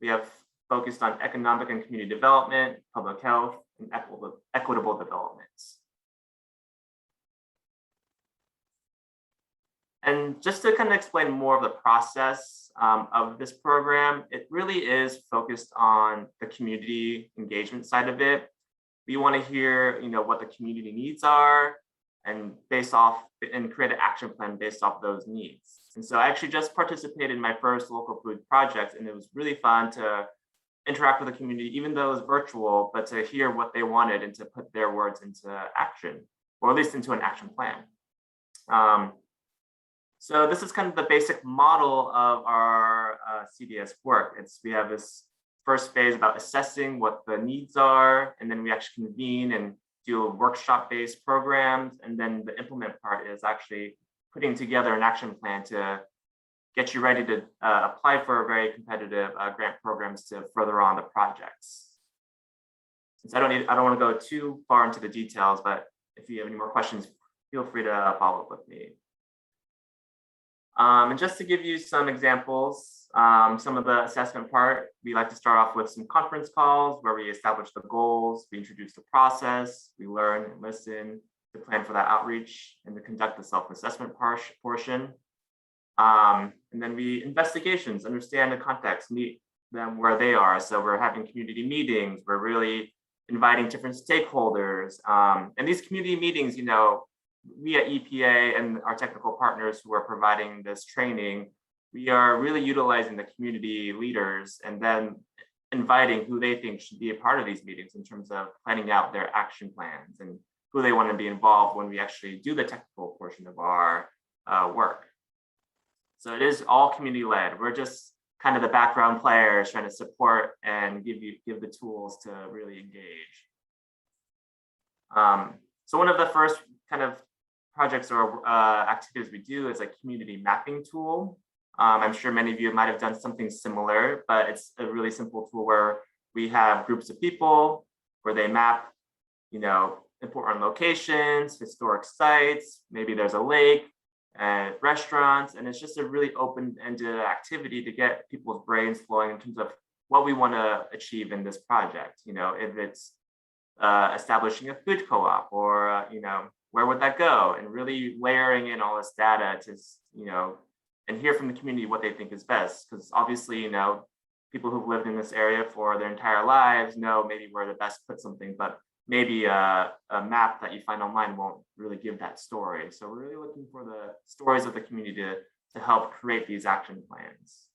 Speaker 6: we have focused on economic and community development, public health, and equitable developments. And just to kind of explain more of the process of this program, it really is focused on the community engagement side of it. We want to hear, what the community needs are, and create an action plan based off those needs. And so I actually just participated in my first local food project, and it was really fun to interact with the community, even though it was virtual, but to hear what they wanted and to put their words into action, or at least into an action plan. So this is kind of the basic model of our CDS work. We have this first phase about assessing what the needs are, and then we actually convene and do workshop-based programs. And then the implement part is actually putting together an action plan to get you ready to apply for very competitive grant programs to further on the projects. Since I don't want to go too far into the details, but if you have any more questions, feel free to follow up with me. And just to give you some examples, some of the assessment part, we like to start off with some conference calls where we establish the goals, we introduce the process, we learn and listen to plan for that outreach and to conduct the self-assessment portion. And then we investigations, understand the context, meet them where they are. So we're having community meetings, we're really inviting different stakeholders. And these community meetings, we at EPA and our technical partners who are providing this training, we are really utilizing the community leaders and then inviting who they think should be a part of these meetings in terms of planning out their action plans and who they want to be involved when we actually do the technical portion of our work. So it is all community led. We're just kind of the background players trying to support and give the tools to really engage. So one of the first kind of projects or activities we do is a community mapping tool. I'm sure many of you might have done something similar, but it's a really simple tool where we have groups of people where they map, important locations, historic sites, maybe there's a lake, and restaurants, and it's just a really open-ended activity to get people's brains flowing in terms of what we want to achieve in this project. If it's establishing a food co-op, or where would that go, and really layering in all this data to and hear from the community what they think is best, because obviously people who've lived in this area for their entire lives know maybe where to best put something, but maybe a map that you find online won't really give that story. So we're really looking for the stories of the community to help create these action plans.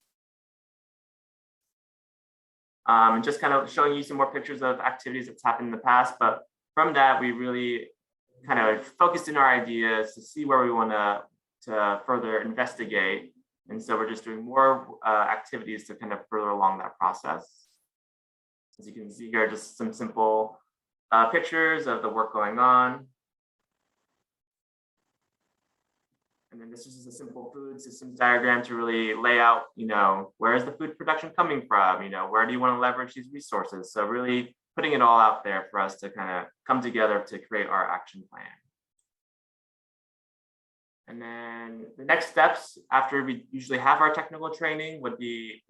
Speaker 6: And just kind of showing you some more pictures of activities that's happened in the past, but from that, we really kind of focused in our ideas to see where we want to further investigate. And so we're just doing more activities to kind of further along that process. As you can see here, just some simple pictures of the work going on. And then this is just a simple food systems diagram to really lay out, where is the food production coming from? Where do you want to leverage these resources? So really putting it all out there for us to kind of come together to create our action plan. And then the next steps after we usually have our technical training would be,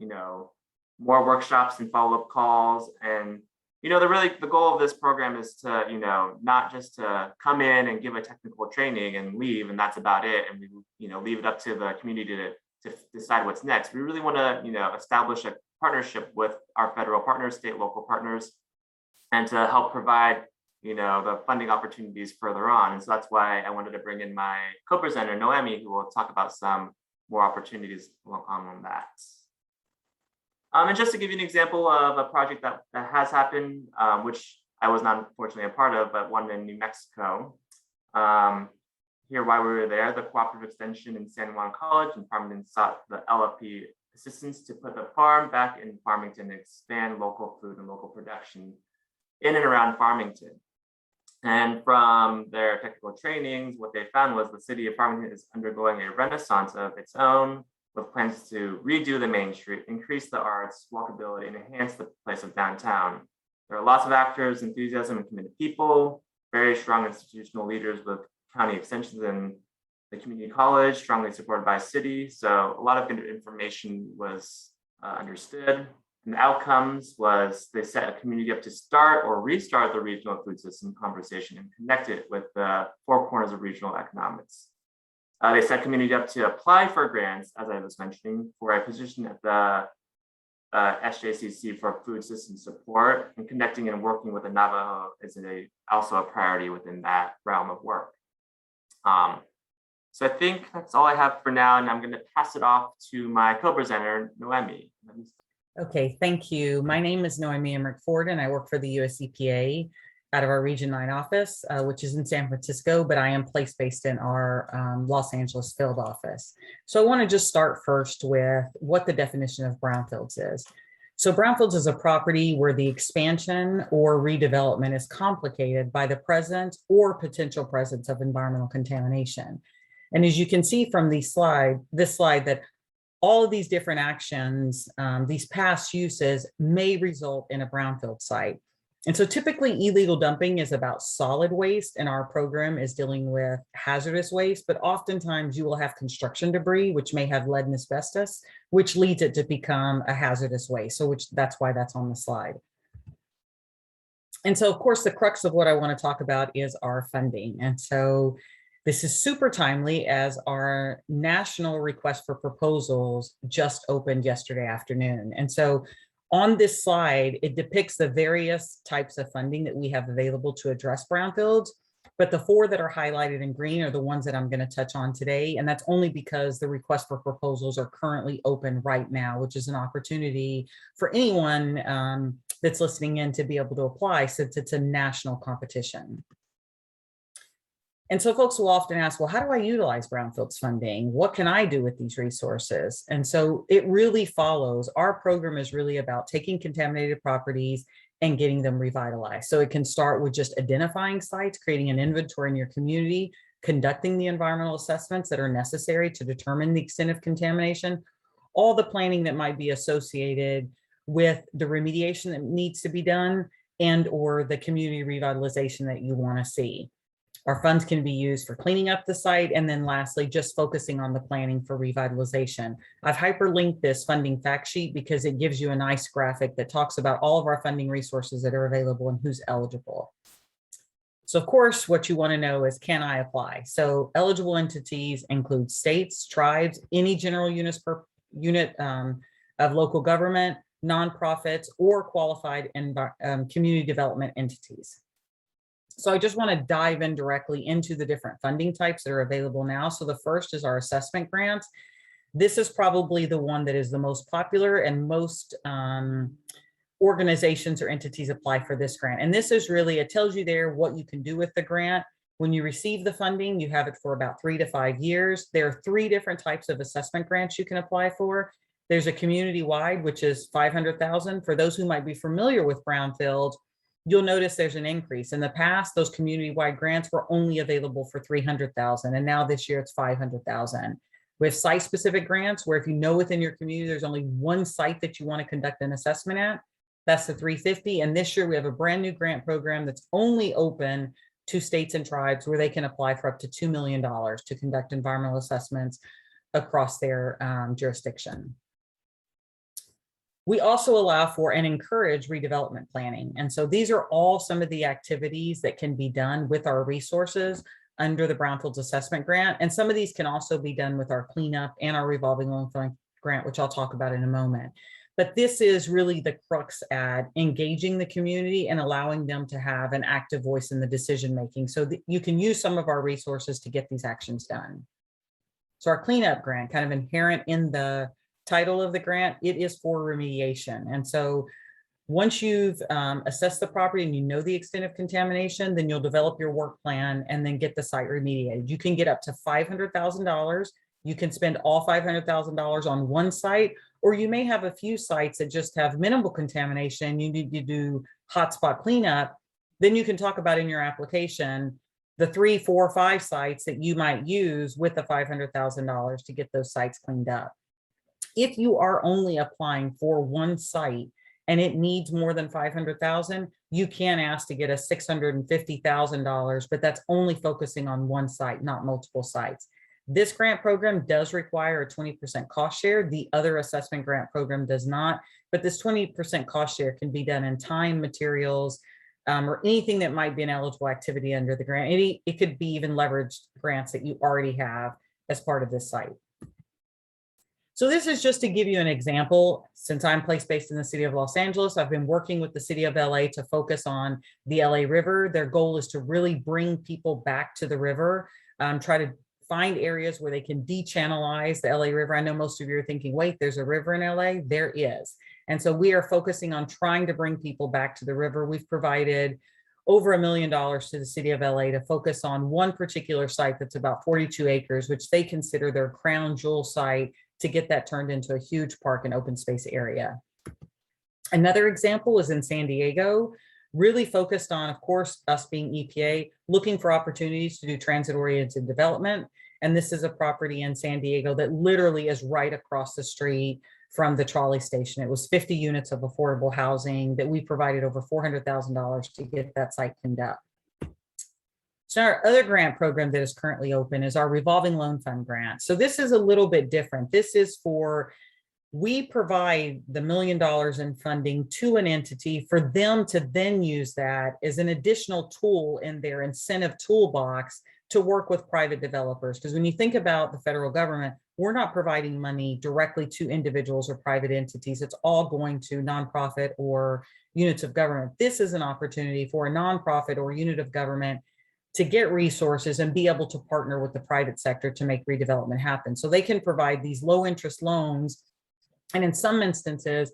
Speaker 6: more workshops and follow-up calls. And the goal of this program is to, not just to come in and give a technical training and leave, and that's about it. And we, leave it up to the community to decide what's next. We really want to, establish a partnership with our federal partners, state, local partners, and to help provide, the funding opportunities further on. And so that's why I wanted to bring in my co-presenter, Noemi, who will talk about some more opportunities on that. And just to give you an example of a project that has happened, which I was not unfortunately a part of, but one in New Mexico. Here, while we were there, the Cooperative Extension in San Juan College and Farmington sought the LFP assistance to put the farm back in Farmington and expand local food and local production in and around Farmington. And from their technical trainings, what they found was the city of Farmington is undergoing a renaissance of its own, with plans to redo the main street, increase the arts, walkability, and enhance the place of downtown. There are lots of actors, enthusiasm, and committed people, very strong institutional leaders with county extensions and the community college, strongly supported by city. So a lot of good information was understood. And the outcomes was they set a community up to start or restart the regional food system conversation and connect it with the four corners of regional economics. They set community up to apply for grants, as I was mentioning, for a position at the SJCC for food system support, and connecting and working with the Navajo is also a priority within that realm of work. So I think that's all I have for now, and I'm going to pass it off to my co-presenter, Noemi.
Speaker 7: Okay, thank you. My name is Noemi Emmerich Ford, and I work for the US EPA out of our Region 9 office, which is in San Francisco, but I am place-based in our Los Angeles field office. So I want to just start first with what the definition of brownfields is. So brownfields is a property where the expansion or redevelopment is complicated by the present or potential presence of environmental contamination. And as you can see from this slide that all of these different actions, these past uses may result in a brownfield site. And so typically illegal dumping is about solid waste, and our program is dealing with hazardous waste, but oftentimes you will have construction debris, which may have lead and asbestos, which leads it to become a hazardous waste. So that's why that's on the slide. And so of course, the crux of what I want to talk about is our funding. And so this is super timely as our national request for proposals just opened yesterday afternoon. And so on this slide, it depicts the various types of funding that we have available to address brownfields, but the 4 that are highlighted in green are the ones that I'm going to touch on today. And that's only because the request for proposals are currently open right now, which is an opportunity for anyone that's listening in to be able to apply since it's a national competition. And so folks will often ask, well, how do I utilize brownfields funding? What can I do with these resources? And so it really follows. Our program is really about taking contaminated properties and getting them revitalized. So it can start with just identifying sites, creating an inventory in your community, conducting the environmental assessments that are necessary to determine the extent of contamination, all the planning that might be associated with the remediation that needs to be done and or the community revitalization that you want to see. Our funds can be used for cleaning up the site. And then lastly, just focusing on the planning for revitalization. I've hyperlinked this funding fact sheet because it gives you a nice graphic that talks about all of our funding resources that are available and who's eligible. So of course, what you want to know is, can I apply? So eligible entities include states, tribes, any general unit of local government, nonprofits, or qualified community development entities. So I just want to dive in directly into the different funding types that are available now. So the first is our assessment grants. This is probably the one that is the most popular, and most organizations or entities apply for this grant. And this is really, it tells you there what you can do with the grant. When you receive the funding, you have it for about 3 to 5 years. There are 3 different types of assessment grants you can apply for. There's a community-wide, which is $500,000. For those who might be familiar with brownfields, you'll notice there's an increase. In the past, those community-wide grants were only available for $300,000, and now this year it's $500,000. We have site-specific grants where if you know within your community there's only one site that you want to conduct an assessment at, that's the $350,000. And this year we have a brand new grant program that's only open to states and tribes where they can apply for up to $2 million to conduct environmental assessments across their jurisdiction. We also allow for and encourage redevelopment planning. And so these are all some of the activities that can be done with our resources under the Brownfields Assessment Grant. And some of these can also be done with our cleanup and our revolving loan fund grant, which I'll talk about in a moment. But this is really the crux at engaging the community and allowing them to have an active voice in the decision-making so that you can use some of our resources to get these actions done. So our cleanup grant, kind of inherent in the title of the grant, it is for remediation. And so once you've assessed the property and you know the extent of contamination, then you'll develop your work plan and then get the site remediated. You can get up to $500,000. You can spend all $500,000 on one site, or you may have a few sites that just have minimal contamination. You need to do hotspot cleanup. Then you can talk about in your application the 3, 4, 5 sites that you might use with the $500,000 to get those sites cleaned up. If you are only applying for one site and it needs more than $500,000, you can ask to get a $650,000, but that's only focusing on one site, not multiple sites. This grant program does require a 20% cost share. The other assessment grant program does not, but this 20% cost share can be done in time, materials, or anything that might be an eligible activity under the grant. It could be even leveraged grants that you already have as part of this site. So this is just to give you an example. Since I'm place-based in the city of Los Angeles, I've been working with the city of LA to focus on the LA River. Their goal is to really bring people back to the river, try to find areas where they can de-channelize the LA River. I know most of you are thinking, wait, there's a river in LA? There is. And so we are focusing on trying to bring people back to the river. We've provided over $1 million to the city of LA to focus on one particular site that's about 42 acres, which they consider their crown jewel site, to get that turned into a huge park and open space area. Another example is in San Diego, really focused on, of course, us being EPA, looking for opportunities to do transit-oriented development. And this is a property in San Diego that literally is right across the street from the trolley station. It was 50 units of affordable housing that we provided over $400,000 to get that site cleaned up. So our other grant program that is currently open is our revolving loan fund grant. So this is a little bit different. This is for, we provide the $1 million in funding to an entity for them to then use that as an additional tool in their incentive toolbox to work with private developers. Because when you think about the federal government, we're not providing money directly to individuals or private entities. It's all going to nonprofit or units of government. This is an opportunity for a nonprofit or unit of government to get resources and be able to partner with the private sector to make redevelopment happen. So they can provide these low interest loans. And in some instances,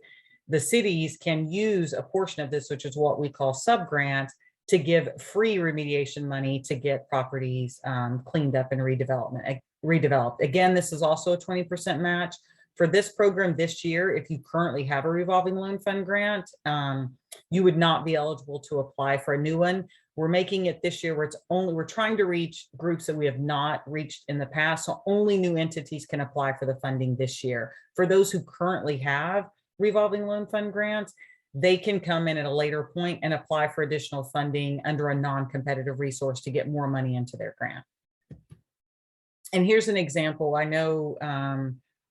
Speaker 7: the cities can use a portion of this, which is what we call sub-grants, to give free remediation money to get properties cleaned up and redeveloped. Again, this is also a 20% match. For this program this year, if you currently have a revolving loan fund grant, you would not be eligible to apply for a new one. We're making it this year where it's only, we're trying to reach groups that we have not reached in the past. So only new entities can apply for the funding this year. For those who currently have revolving loan fund grants, they can come in at a later point and apply for additional funding under a non-competitive resource to get more money into their grant. And here's an example. I know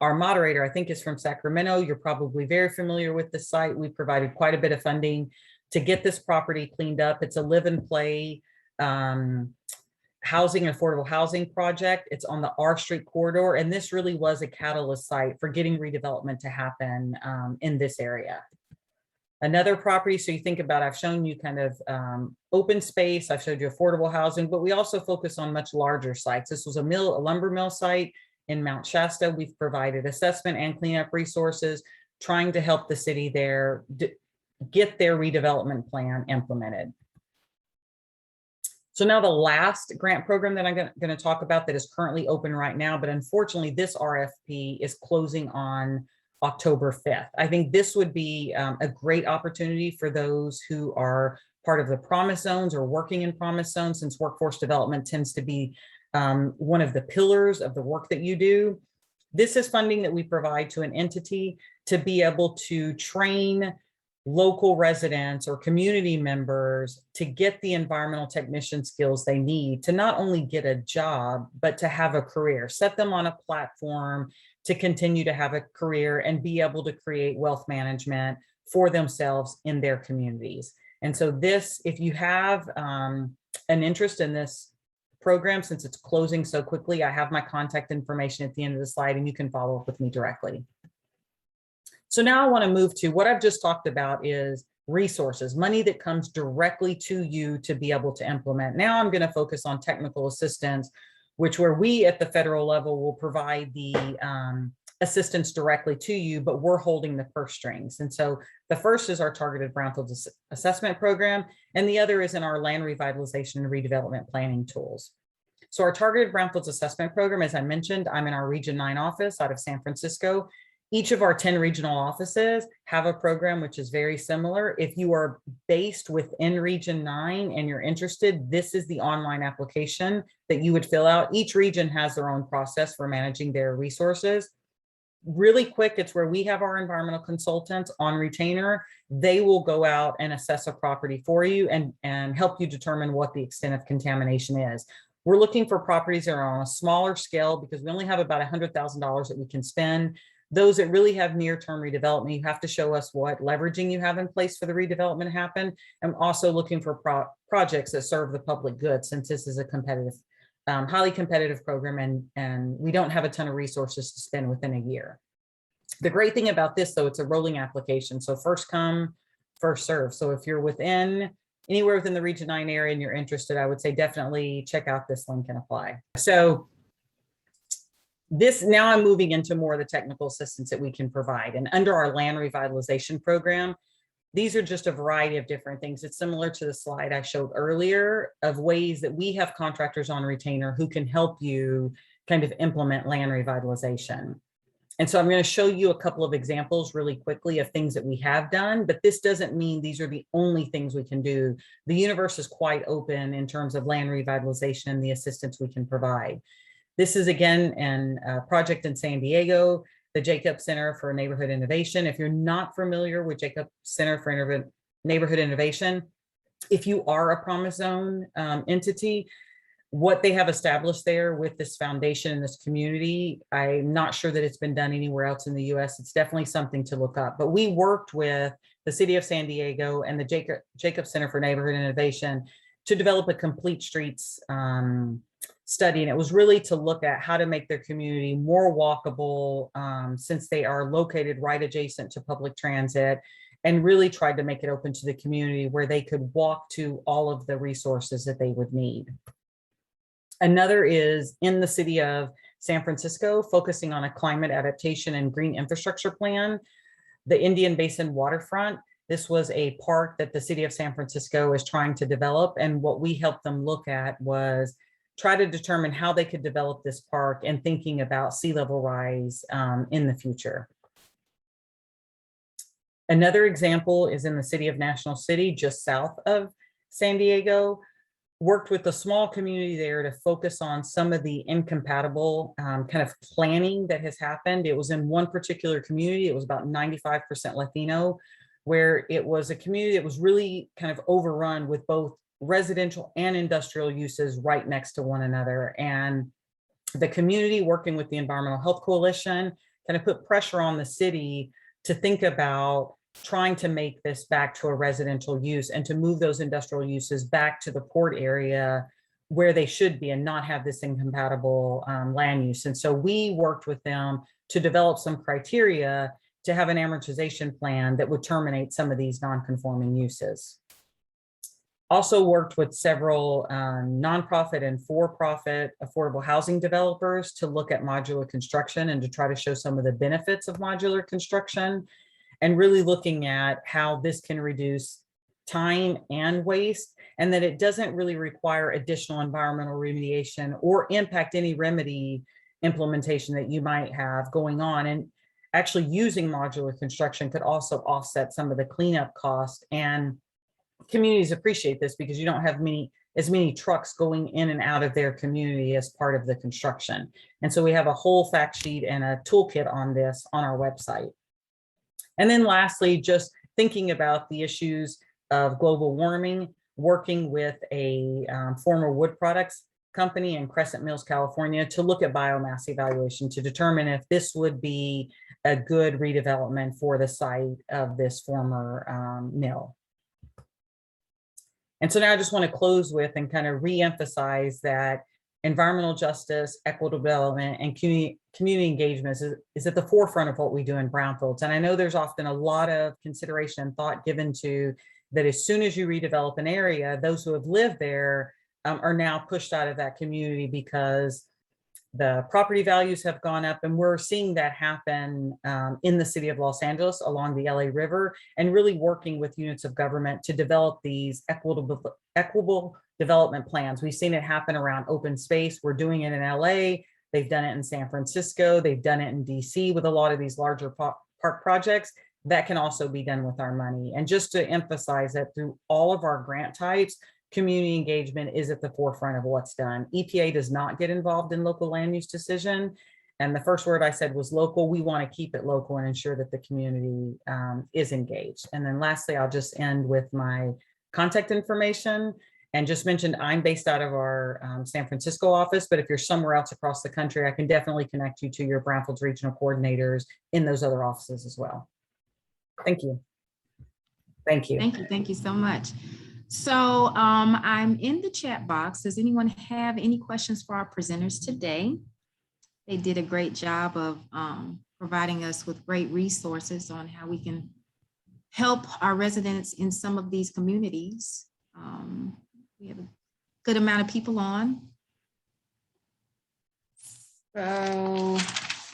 Speaker 7: our moderator, I think, is from Sacramento. You're probably very familiar with the site. We provided quite a bit of funding to get this property cleaned up. It's a live and play housing and affordable housing project. It's on the R Street corridor. And this really was a catalyst site for getting redevelopment to happen in this area. Another property, so you think about, I've shown you kind of open space, I've showed you affordable housing, but we also focus on much larger sites. This was a lumber mill site in Mount Shasta. We've provided assessment and cleanup resources, trying to help the city there get their redevelopment plan implemented. So now the last grant program that I'm going to talk about that is currently open right now, but unfortunately this RFP is closing on October 5th. I think this would be a great opportunity for those who are part of the promise zones or working in promise zones, since workforce development tends to be one of the pillars of the work that you do. This is funding that we provide to an entity to be able to train local residents or community members to get the environmental technician skills they need to not only get a job, but to have a career, set them on a platform to continue to have a career and be able to create wealth management for themselves in their communities. And so this, if you have an interest in this program, since it's closing so quickly, I have my contact information at the end of the slide and you can follow up with me directly. So now I want to move to what I've just talked about is resources, money that comes directly to you to be able to implement. Now I'm going to focus on technical assistance, which where we at the federal level will provide the assistance directly to you, but we're holding the purse strings. And so the first is our targeted brownfields assessment program, and the other is in our land revitalization and redevelopment planning tools. So our targeted brownfields assessment program, as I mentioned, I'm in our Region 9 office out of San Francisco. Each of our 10 regional offices have a program which is very similar. If you are based within Region 9 and you're interested, this is the online application that you would fill out. Each region has their own process for managing their resources. Really quick, it's where we have our environmental consultants on retainer. They will go out and assess a property for you and help you determine what the extent of contamination is. We're looking for properties that are on a smaller scale because we only have about $100,000 that we can spend. Those that really have near-term redevelopment, you have to show us what leveraging you have in place for the redevelopment to happen. I'm also looking for projects that serve the public good, since this is a competitive highly competitive program, and we don't have a ton of resources to spend within a year. The great thing about this, though, it's a rolling application. So first come, first serve. So if you're anywhere within the Region 9 area and you're interested, I would say definitely check out this link and apply. So now I'm moving into more of the technical assistance that we can provide. And under our land revitalization program, these are just a variety of different things. It's similar to the slide I showed earlier of ways that we have contractors on retainer who can help you kind of implement land revitalization. And so I'm going to show you a couple of examples really quickly of things that we have done, but this doesn't mean these are the only things we can do. The universe is quite open in terms of land revitalization and the assistance we can provide. This is again a project in San Diego, the Jacob Center for Neighborhood Innovation. If you're not familiar with Jacob Center for Neighborhood Innovation, if you are a Promise Zone entity, what they have established there with this foundation and this community, I'm not sure that it's been done anywhere else in the US. It's definitely something to look up. But we worked with the City of San Diego and the Jacob Center for Neighborhood Innovation to develop a complete streets study. And it was really to look at how to make their community more walkable, since they are located right adjacent to public transit, and really tried to make it open to the community where they could walk to all of the resources that they would need. Another is in the city of San Francisco, focusing on a climate adaptation and green infrastructure plan, the Indian Basin waterfront. This was a park that the city of San Francisco is trying to develop. And what we helped them look at was try to determine how they could develop this park and thinking about sea level rise in the future. Another example is in the city of National City, just south of San Diego. Worked with a small community there to focus on some of the incompatible kind of planning that has happened. It was in one particular community. It was about 95% Latino, where it was a community that was really kind of overrun with both residential and industrial uses right next to one another. And the community, working with the Environmental Health Coalition, kind of put pressure on the city to think about trying to make this back to a residential use and to move those industrial uses back to the port area where they should be and not have this incompatible land use. And so we worked with them to develop some criteria to have an amortization plan that would terminate some of these non-conforming uses. Also worked with several nonprofit and for-profit affordable housing developers to look at modular construction and to try to show some of the benefits of modular construction, and really looking at how this can reduce time and waste, and that it doesn't really require additional environmental remediation or impact any remedy implementation that you might have going on. And actually using modular construction could also offset some of the cleanup cost. And communities appreciate this because you don't have as many trucks going in and out of their community as part of the construction. And so we have a whole fact sheet and a toolkit on this on our website. And then lastly, just thinking about the issues of global warming, working with a former wood products company in Crescent Mills, California, to look at biomass evaluation to determine if this would be a good redevelopment for the site of this former mill. And so now I just want to close with and kind of re-emphasize that environmental justice, equitable development, and community engagement is at the forefront of what we do in Brownfields. And I know there's often a lot of consideration and thought given to that as soon as you redevelop an area, those who have lived there are now pushed out of that community because the property values have gone up. And we're seeing that happen in the city of Los Angeles along the LA River, and really working with units of government to develop these equitable development plans. We've seen it happen around open space. We're doing it in LA. They've done it in San Francisco. They've done it in DC with a lot of these larger park projects. That can also be done with our money. And just to emphasize that through all of our grant types, community engagement is at the forefront of what's done. EPA does not get involved in local land use decision. And the first word I said was local. We want to keep it local and ensure that the community is engaged. And then lastly, I'll just end with my contact information. And just mentioned, I'm based out of our San Francisco office, but if you're somewhere else across the country, I can definitely connect you to your Brownfields regional coordinators in those other offices as well. Thank you. Thank you.
Speaker 1: Thank you. Thank you so much. So I'm in the chat box. Does anyone have any questions for our presenters today? They did a great job of providing us with great resources on how we can help our residents in some of these communities. We have a good amount of people on. So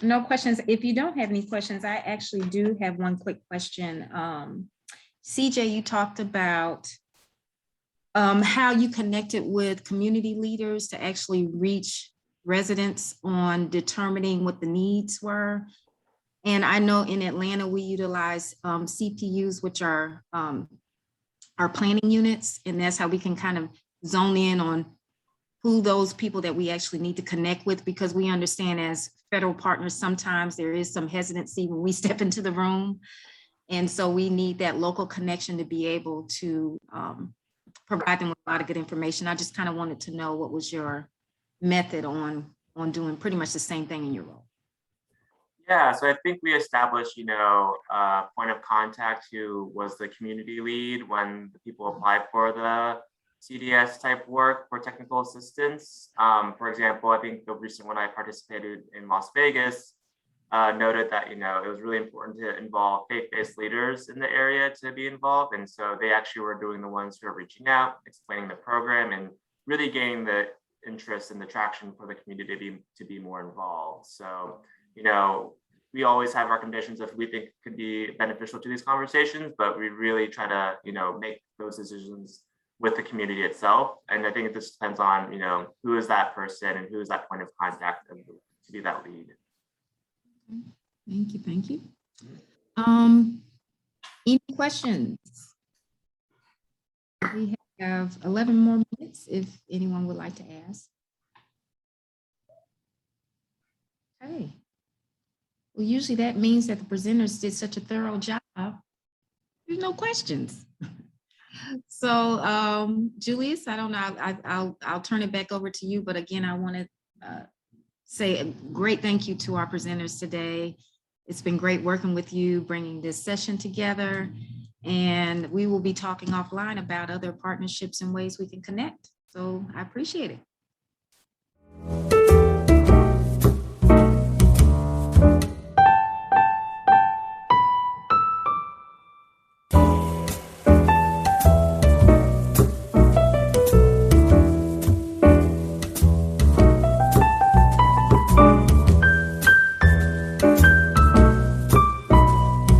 Speaker 1: no questions. If you don't have any questions, I actually do have one quick question. CJ, you talked about how you connected with community leaders to actually reach residents on determining what the needs were. And I know in Atlanta, we utilize CPUs, which are our planning units, and that's how we can kind of zone in on who those people that we actually need to connect with, because we understand as federal partners, sometimes there is some hesitancy when we step into the room. And so we need that local connection to be able to provide them with a lot of good information. I just kind of wanted to know what was your method on doing pretty much the same thing in your role.
Speaker 6: Yeah, so I think we established, a point of contact who was the community lead when the people applied for the CDS type work for technical assistance. For example, I think the recent one I participated in Las Vegas noted that, it was really important to involve faith-based leaders in the area to be involved. And so they actually were doing the ones who are reaching out, explaining the program, and really gaining the interest and the traction for the community to be more involved. So, we always have recommendations if we think could be beneficial to these conversations, but we really try to, make those decisions with the community itself. And I think it just depends on, who is that person and who is that point of contact to be that lead.
Speaker 1: Thank you, thank you. Any questions? We have 11 more minutes if anyone would like to ask. Okay. Well, usually that means that the presenters did such a thorough job. There's no questions. So, Julius, I don't know, I'll turn it back over to you. But again, I want to say a great thank you to our presenters today. It's been great working with you, bringing this session together. And we will be talking offline about other partnerships and ways we can connect. So I appreciate it.